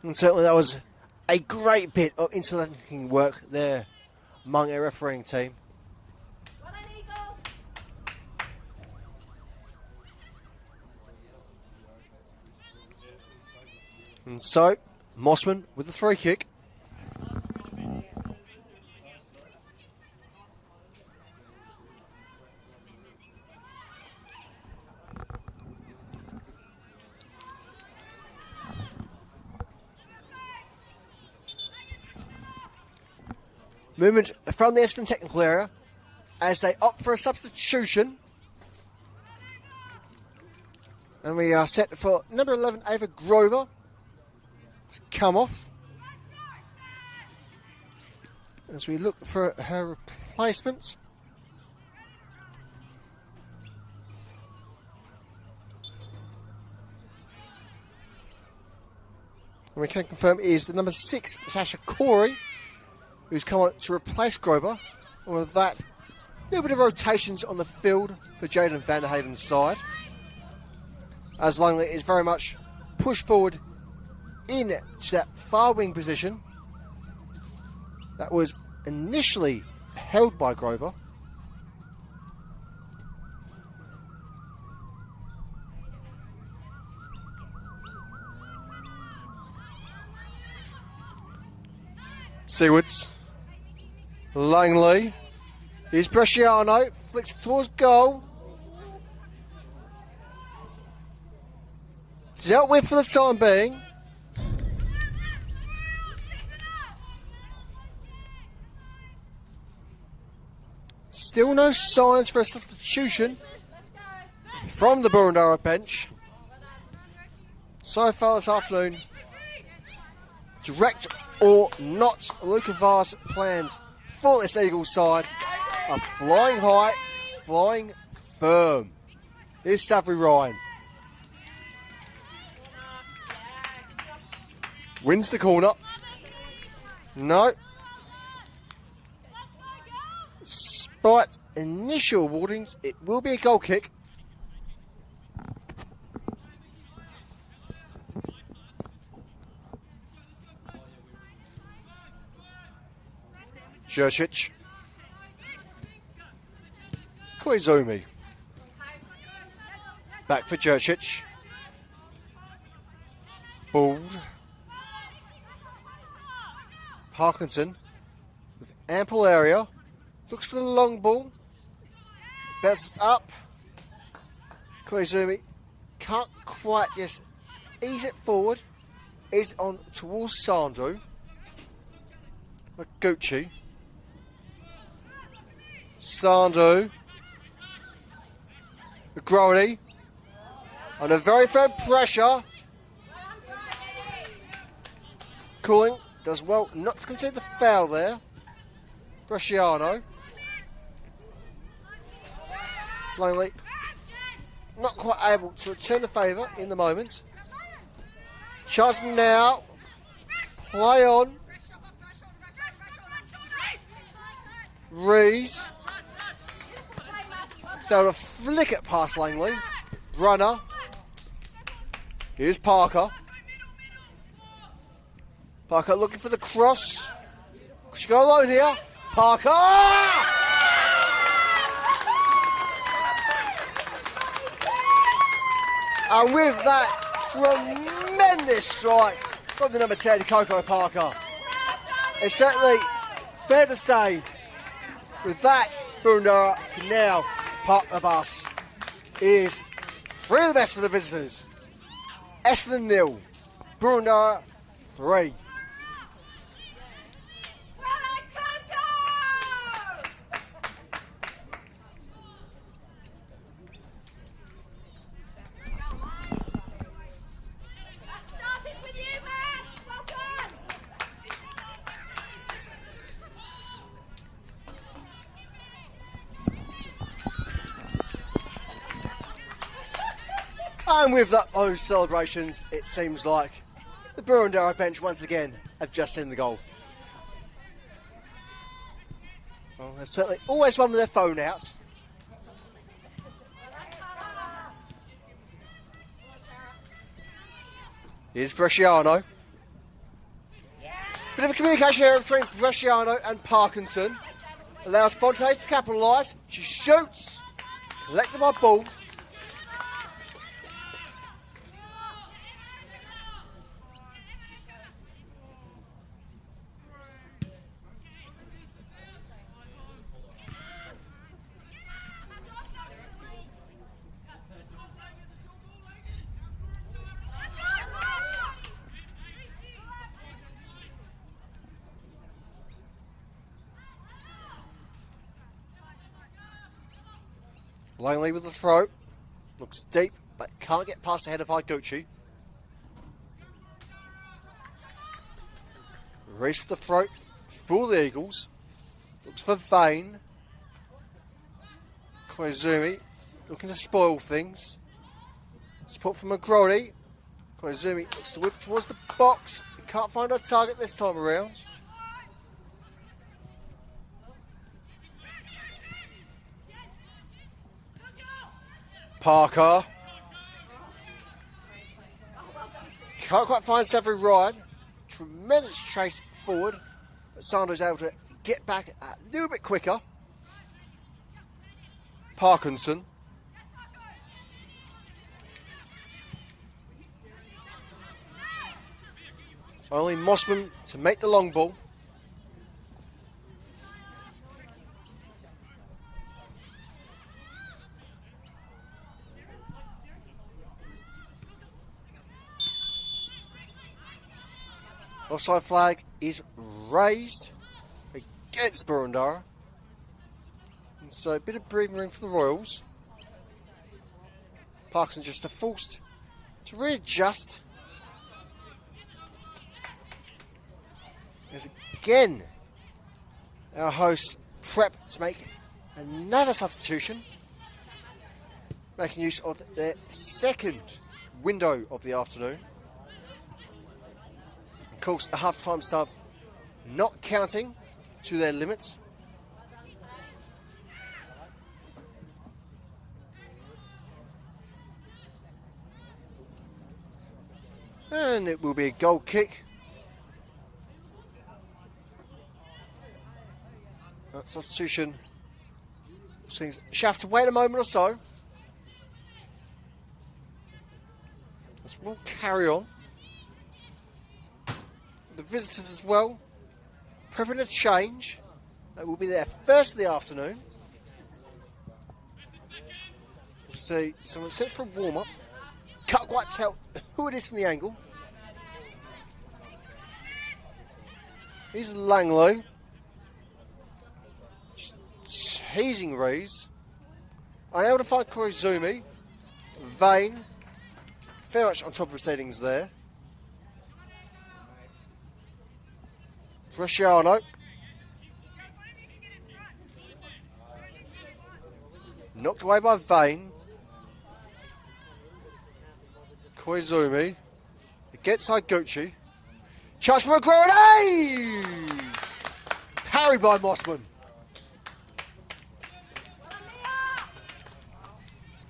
And certainly that was a great bit of interlinking work there among our refereeing team. And so, Mossman with the free kick. Movement from the Essendon technical area as they opt for a substitution. And we are set for number 11, Ava Grover, to come off. As we look for her replacement. And we can confirm it is the number 6, Sasha Corey, who's come on to replace Grover. And with that, a little bit of rotations on the field for Jaden Vanderhaven's side, as Langley is very much pushed forward into that far wing position that was initially held by Grover. Seawards. Langley. Here's Bresciano. Flicks towards goal. Dealt with for the time being. Still no signs for a substitution from the Boroondara bench. So far this afternoon, direct or not, Luca Vars' plans for this Eagles side are flying high, flying firm. Here's Savary Ryan. Wins the corner. No. Despite initial warnings, it will be a goal kick. Jurcic. Koizumi. Back for Jurcic. Bald. Parkinson with ample area. Looks for the long ball. Bounces up. Koizumi can't quite just ease it forward. Is on towards Sandro. Gucci. Sandro. Grody. Under very firm pressure. Cooling does well not to concede the foul there. Bresciano. Langley not quite able to return the favour in the moment. Chance now. Play on. Rees. So to flick it past Langley. Runner. Here's Parker. Parker looking for the cross. She go alone here. Parker! And with that tremendous strike from the number 10, Coco Parker, it's certainly fair to say, with that, Boroondara can now park the bus. It is 3 of the best for the visitors. Essendon 0, Boroondara 3. And with those celebrations, it seems like the Boroondara bench once again have just seen the goal. Well, There's certainly always one with their phone out. Here's Bresciano. Bit of a communication error between Bresciano and Parkinson. Allows Fontes to capitalise. She shoots. Collected by ball. Langley with the throw. Looks deep, but can't get past the head of Iguchi. Reese with the throw for the Eagles. Looks for Vane. Koizumi looking to spoil things. Support from McGrody. Koizumi looks to whip towards the box. He can't find a target this time around. Parker. Can't quite find Savary Ryan. Tremendous chase forward. But Sando's able to get back a little bit quicker. Parkinson. Only Mossman to make the long ball. Offside flag is raised against Boroondara. And so a bit of breathing room for the Royals. Parkinson just forced to readjust. As again, our hosts prep to make another substitution. Making use of their second window of the afternoon. Of course, the half-time sub not counting to their limits. And it will be a goal kick. That substitution seems she'll have to wait a moment or so. This will carry on. The visitors as well, prepping a change. That will be their first of the afternoon. See, someone sent for a warm-up. Can't quite tell who it is from the angle. Here's Langley. Just teasing Rees. Unable to find Koizumi. Vane. Very much on top of proceedings there. Bresciano. Knocked away by Vane. Koizumi. Against Iguchi. Chance for a grenade! Parried by Mossman.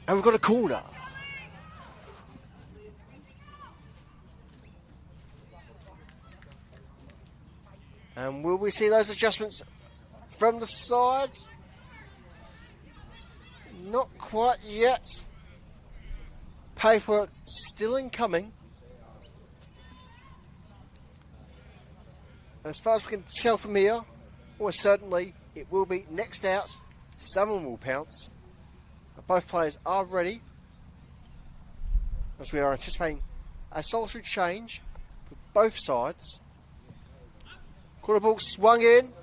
And we've got a corner. And will we see those adjustments from the sides? Not quite yet. Paperwork still incoming. As far as we can tell from here, almost certainly it will be next out. Someone will pounce. Both players are ready. As we are anticipating a solitary change for both sides. Quarter ball swung in.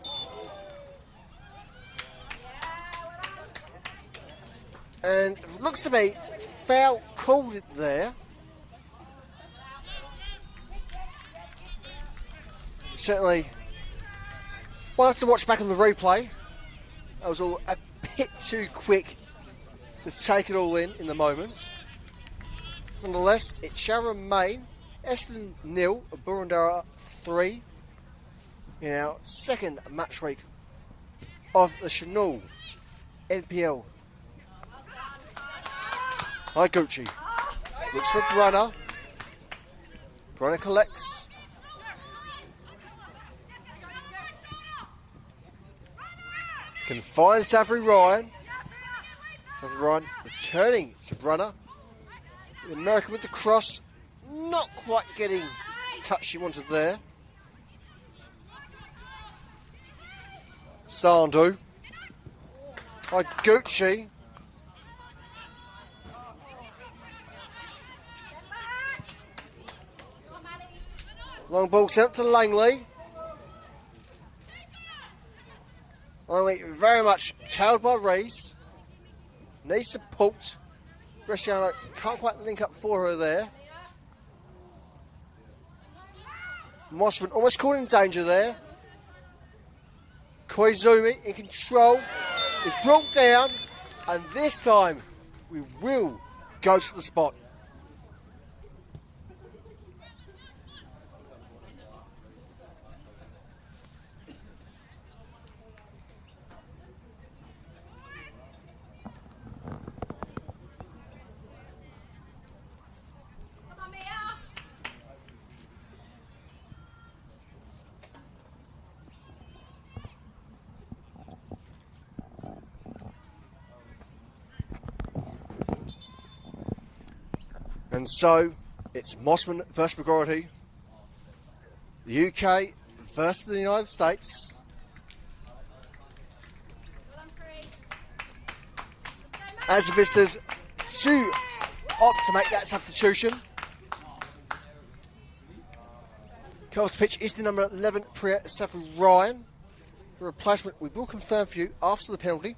And it looks to me foul called there. Certainly, we'll have to watch back on the replay. That was all a bit too quick to take it all in the moment. Nonetheless, it shall remain Essendon 0, Boroondara 3 in our second match week of the Senol NPL. Hi Gucci. Looks for Brunner. Brunner collects. Can find Savary Ryan. Savary Ryan returning to Brunner. The American with the cross. Not quite getting the touch she wanted there. Sandu. By Gucci. Long ball sent up to Langley. Langley very much tailed by Reese. Needs support. Bresciano can't quite link up for her there. Mossman almost caught in danger there. Koizumi in control. Is brought down. And this time we will go to the spot. And so, it's Mossman versus McGorty. The UK versus the United States. As the visitors to opt to make that substitution. Coming off the pitch is the number 11, Priya Savary Ryan. The replacement we will confirm for you after the penalty.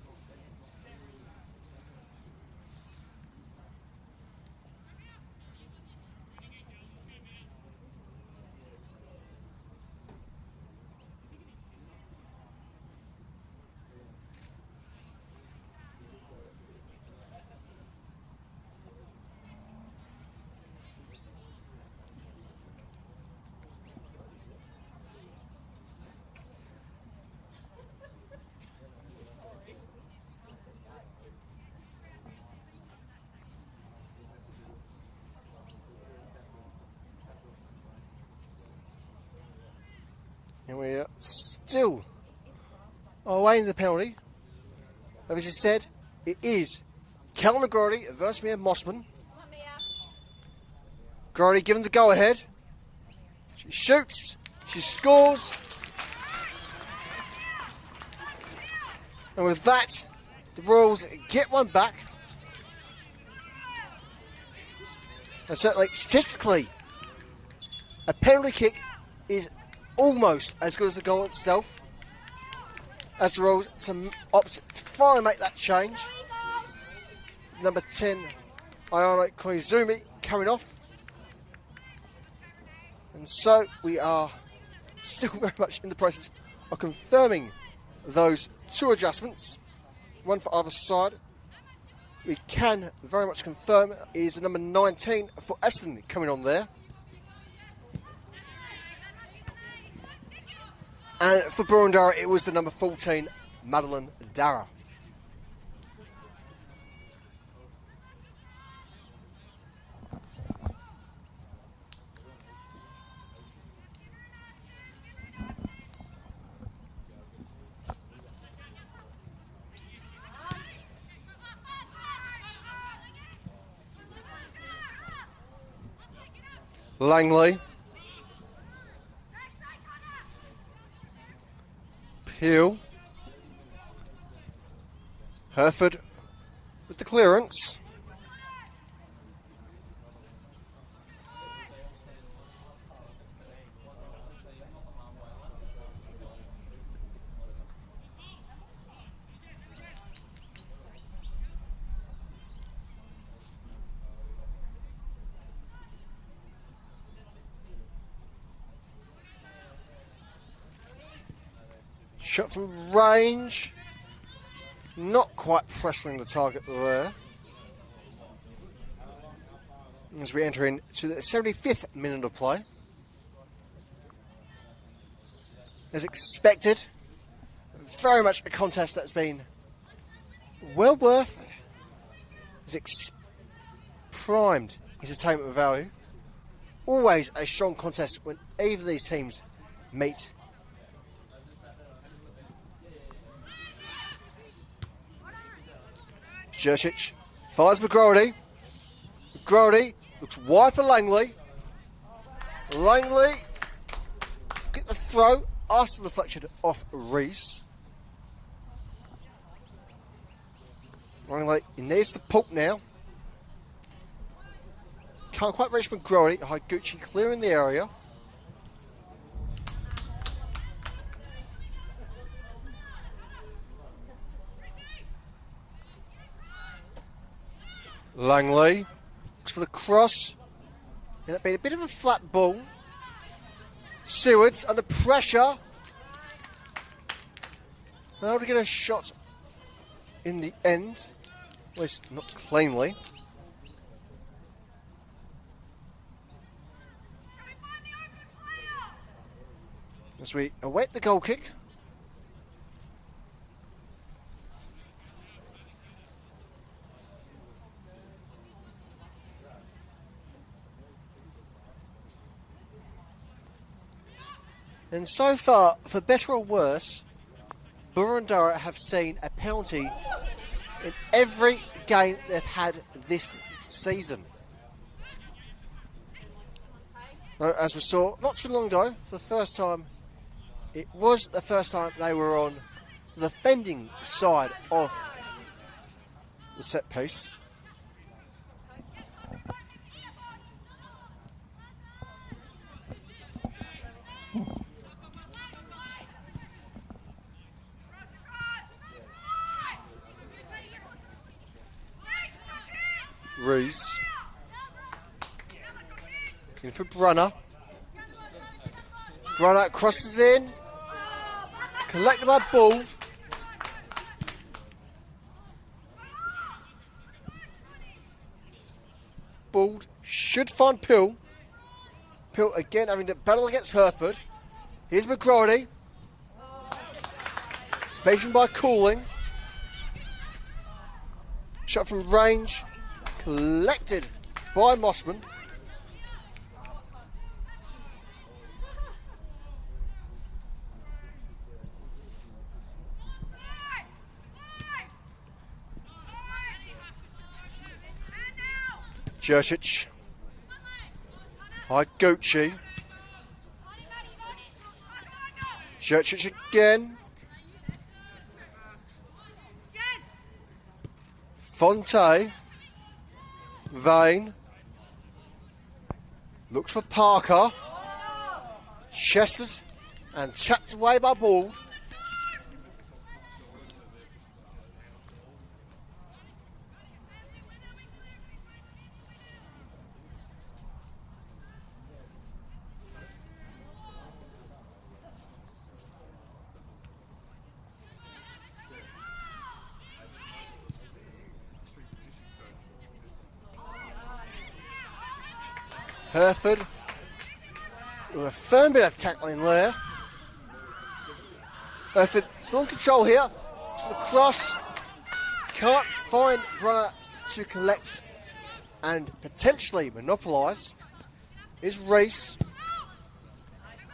And we are still awaiting the penalty. As I said, it is Callum McGorty versus Mia Mossman. McGorty given the go-ahead. She shoots. She scores. And with that, the Royals get one back. And certainly, statistically, a penalty kick is almost as good as the goal itself. As the Royals opt to finally make that change. Number 10, Ayano Koizumi coming off. And so we are still very much in the process of confirming those two adjustments. One for either side. We can very much confirm is number 19 for Essendon coming on there. And for Boroondara, it was the number 14, Madeline Dara. Langley. Peel. Hereford with the clearance. Shot from range. Not quite pressuring the target there. As we enter into the 75th minute of play. As expected, very much a contest that's been well worth primed entertainment value. Always a strong contest when either of these teams meet. Jurcic finds McGrody. McGrody looks wide for Langley. Langley get the throw after the deflection off Reese. Langley, he needs support now. Can't quite reach McGrody. Higuchi clearing the area. Langley looks for the cross. Ended up being a bit of a flat ball. Sewards under pressure. Now to get a shot in the end. At least not cleanly. As we await the goal kick. And so far, for better or worse, Boroondara have seen a penalty in every game they've had this season. As we saw not too long ago, for the first time, it was the first time they were on the defending side of the set piece. Reese in for Brunner. Brunner crosses in, collected by Bald. Bald should find Pill. Pill again having to battle against Hereford. Here's McGrody. Beaten by Cooling. Shot from range. Collected by Mossman. Jurcic. Higuchi. Jurcic again. Fonte. Vane. Looks for Parker. Chested and chapped away by Bald. Hereford with a firm bit of tackling there. Hereford still in control here. For the cross. Can't find Brunner to collect and potentially monopolise. Is Reese.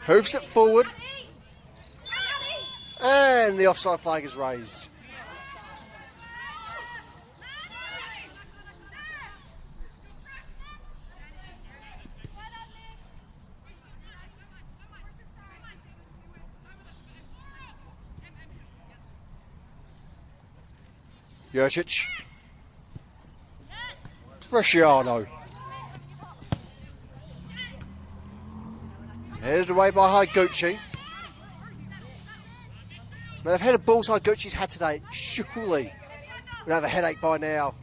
Hooves it forward. And the offside flag is raised. Jurcic. Bresciano. Headed away by Higuchi. Now they've had a balls Higuchi's had today. Surely would have a headache by now.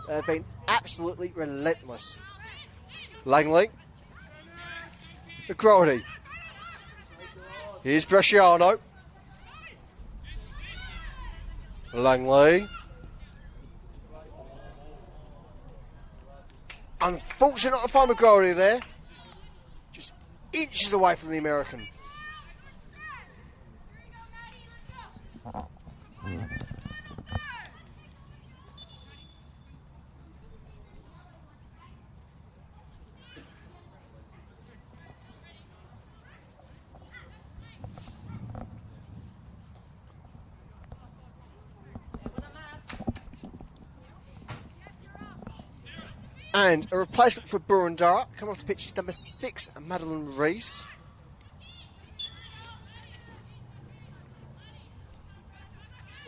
They've been absolutely relentless. Langley. McGrody. Here's Bresciano. Langley. Unfortunate not to find McGrody there. Just inches away from the American. And a replacement for Boroondara. Coming off the pitch is number 6, Madeline Rees.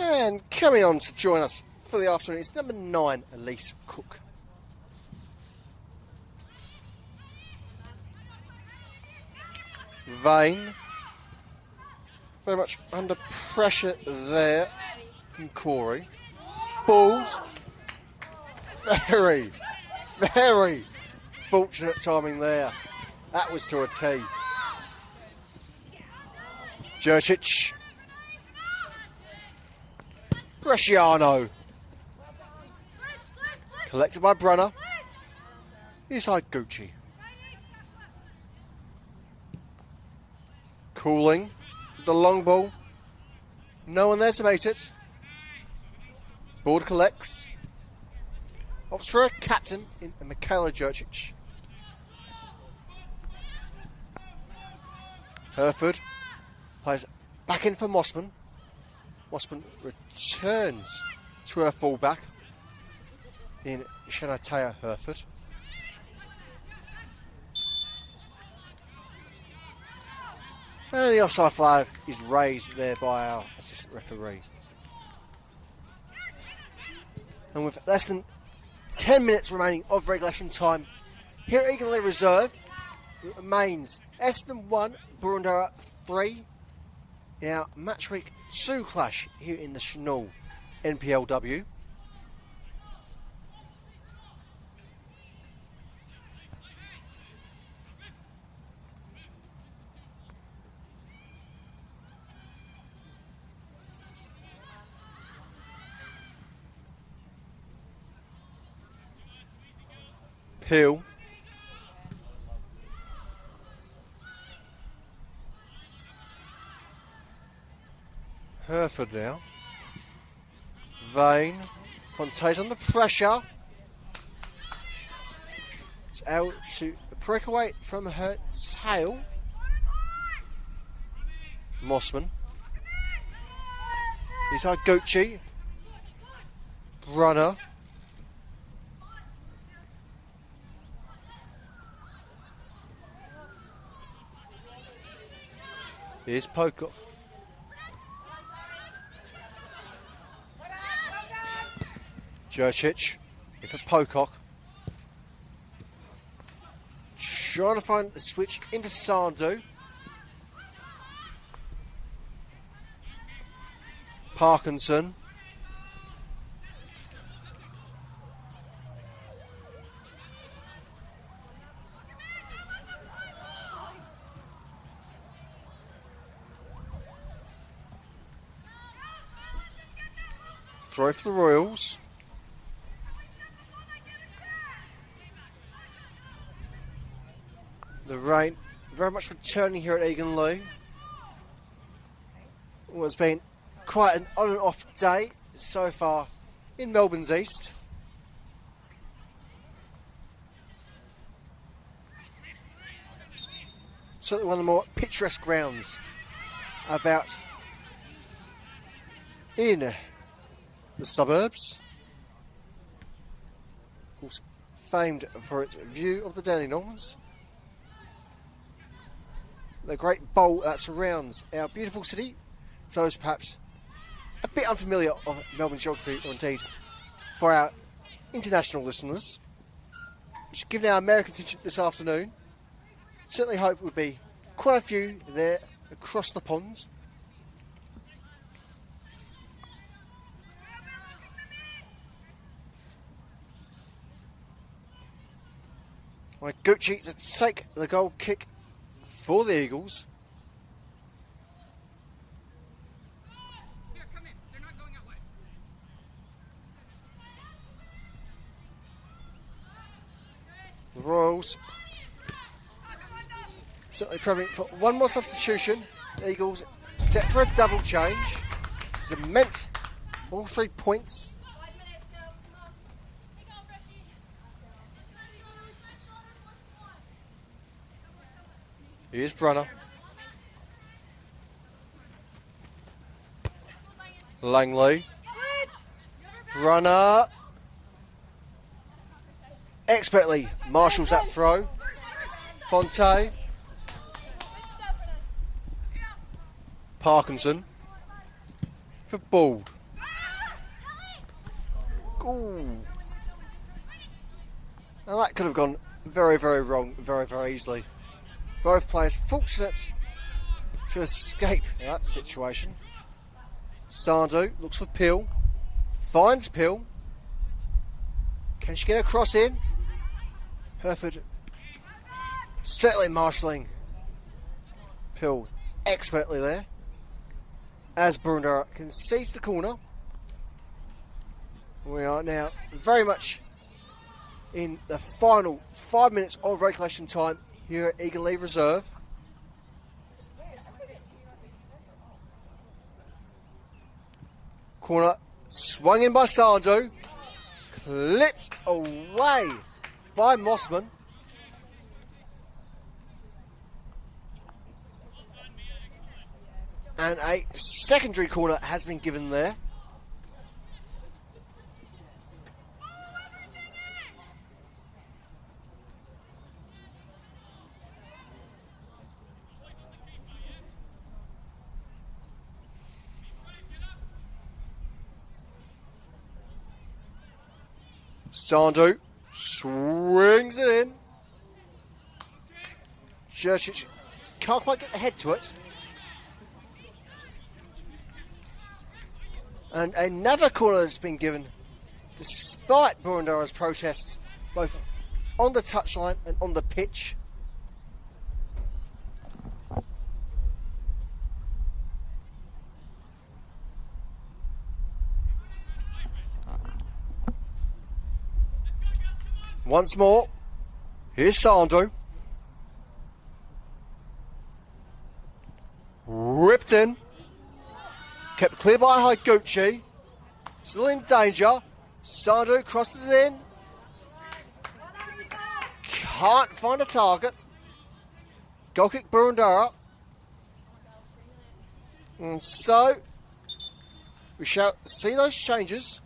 And coming on to join us for the afternoon is number 9, Elise Cook. Vane. Very much under pressure there from Corey. Balled. Very fortunate timing there. That was to a T. Jurcic. Bresciano. Collected by Brunner. Inside Gucci. Cooling. The long ball. No one there to mate it. Board collects. Opts for a captain in Michaela Jurcic. Hereford plays back in for Mossman. Mossman returns to her fullback in Shanatea Hereford. And the offside flag is raised there by our assistant referee. And with less than 10 minutes remaining of regulation time, here at Egan Lee Reserve, it remains Essendon 1, Boroondara 3 in our match week 2 clash here in the Senol NPLW. Peel. Hereford now. Vane. Fontaine under pressure. It's out to break away from her tail. Mossman. Inside Gucci. Brunner. Here's Pocock. Jurcic in for Pocock. Trying to find the switch into Sandu. Parkinson. Throw for the Royals. The rain very much returning here at Egan Lee. Well, it's been quite an on and off day so far in Melbourne's East. Certainly one of the more picturesque grounds about in the suburbs. Of course, famed for its view of the Dandenongs. The great bowl that surrounds our beautiful city. For those perhaps a bit unfamiliar of Melbourne geography, or indeed for our international listeners, which given our American attention this afternoon, certainly hope would be quite a few there across the ponds. Right, Gucci to take the goal kick for the Eagles. Here, come in. They're not going that way. The Royals certainly probing for one more substitution. The Eagles set for a double change. Cement all 3 points. Here's Brunner. Langley. Brunner. expertly marshals that throw. Fonte. Parkinson. For Bald. Ooh. Now that could have gone very, very wrong, very, very easily. Both players fortunate to escape that situation. Sandu looks for Pill. Finds Pill. Can she get a cross in? Hereford certainly marshalling Pill expertly there. As Boroondara concedes the corner. We are now very much in the final 5 minutes of regulation time here at Egan Leave Reserve. Corner swung in by Sandu. Clipped away by Mossman. And a secondary corner has been given there. Sandu swings it in. Jurcic can't quite get the head to it. And another corner has been given, despite Boroondara's protests, both on the touchline and on the pitch. Once more, here's Sandu. Ripped in. Kept clear by Higuchi. Still in danger. Sandu crosses in. Can't find a target. Goal kick Boroondara. And so, we shall see those changes.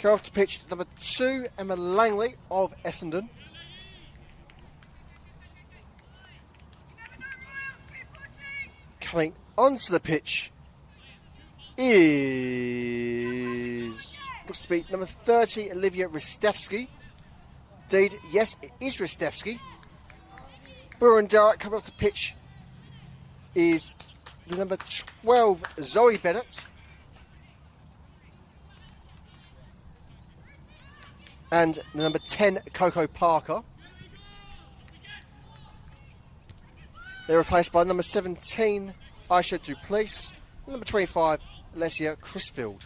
Go off to pitch number 2, Emma Langley of Essendon. Coming onto the pitch looks to be number 30, Olivia Ristevski. Indeed, yes, it is Ristevski. Boroondara coming off the pitch is the number 12, Zoe Bennett. And the number 10, Coco Parker. They're replaced by number 17, Aisha Duplessis, and number 25, Alessia Crisfield.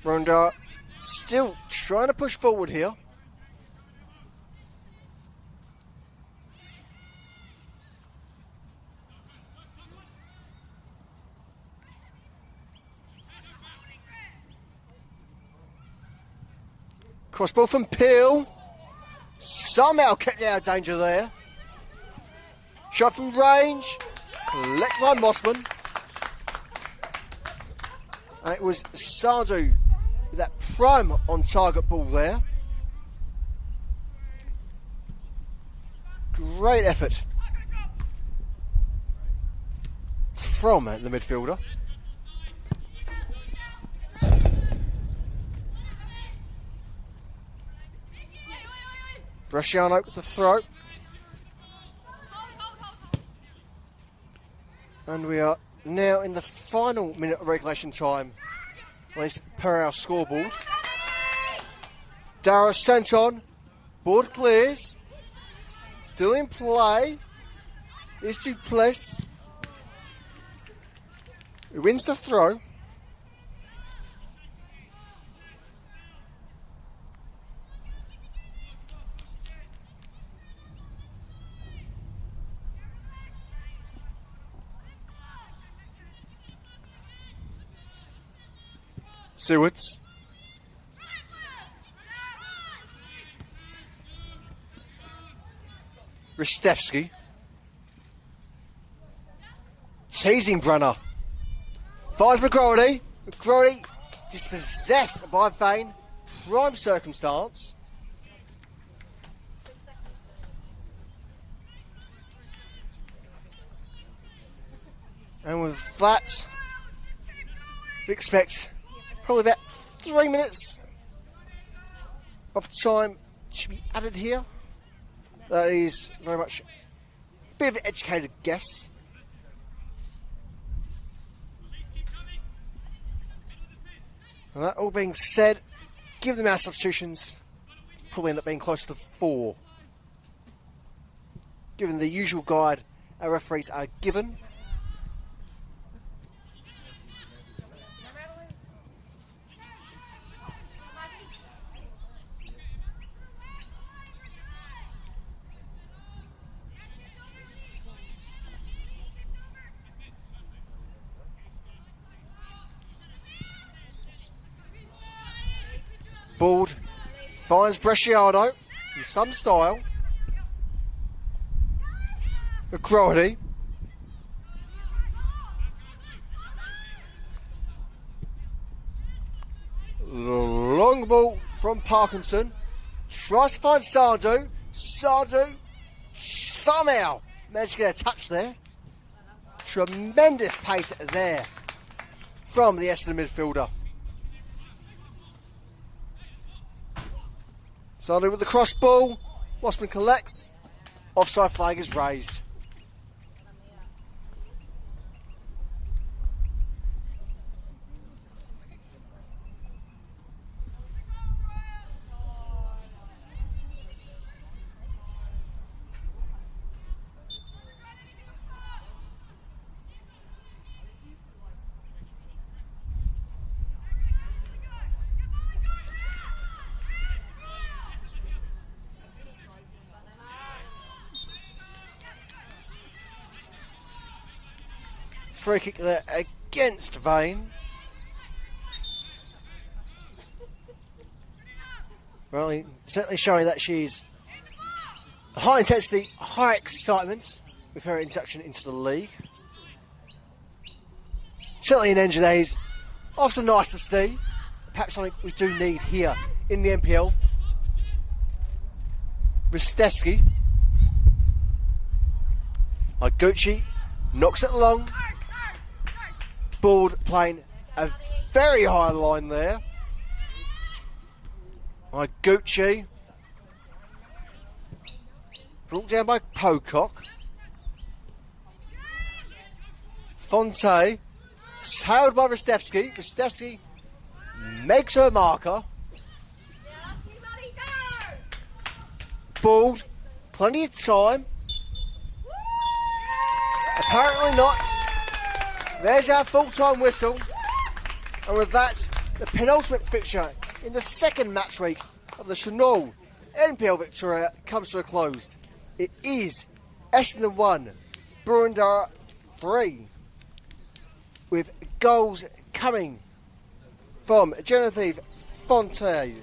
Boroondara still trying to push forward here. Crossball from Peel. Somehow kept out of danger there. Shot from range. Collected by Mossman. And it was Sandu with that prime on target ball there. Great effort from the midfielder. Bresciano with the throw. And we are now in the final minute of regulation time, at least per our scoreboard. Dara sent on. Board clears. Still in play is Duplessis, who wins the throw. Sewards. Ristevski. Teasing Brunner. Fires McGrody. McGrody dispossessed by Vane. Prime circumstance. And with that, we expect probably about 3 minutes of time to be added here. That is very much a bit of an educated guess. And that all being said, given the amount of substitutions, probably end up being closer to 4. Given the usual guide our referees are given. Bald finds Bresciano in some style. McGrody. Long ball from Parkinson. Tries to find Sardu. Sardu somehow managed to get a touch there. Tremendous pace there from the Essendon midfielder. Sardu with the cross ball. Mossman collects. Offside flag is raised. Free kick there against Vane. Well, certainly showing that she's high intensity, high excitement with her induction into the league. Certainly an engine that is often nice to see. Perhaps something we do need here in the NPL. Ristevski. Iguchi knocks it long. Bald playing a very high line there. Iguchi. Brought down by Pocock. Fonte. Tailed by Ristevski. Ristevski makes her marker. Bald. Plenty of time. Apparently not. There's our full-time whistle. And with that, the penultimate fixture in the second match week of the Senol NPL Victoria comes to a close. It is Essendon 1, Boroondara 3, with goals coming from Genevieve Fonte,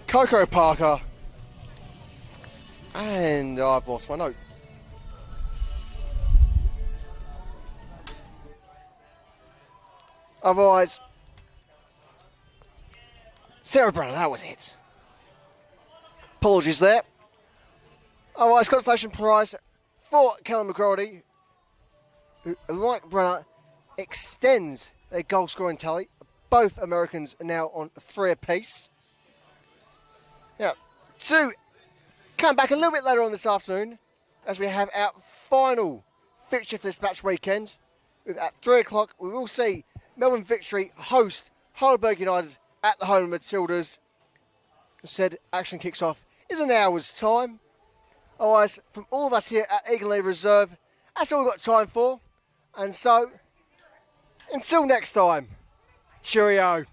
Coco Parker, and I've lost my note. Otherwise, Sarah Brown, that was it. Apologies there. Otherwise, consolation prize for Callum McGrody, who, like Brenner, extends their goal scoring tally. Both Americans are now on 3 apiece. Now, to come back a little bit later on this afternoon, as we have our final fixture for this match weekend. At 3 o'clock, we will see Melbourne Victory host Heidelberg United at the home of Matildas. Said action kicks off in an hour's time. Otherwise, from all of us here at Eagle Reserve, that's all we've got time for. And so, until next time, cheerio.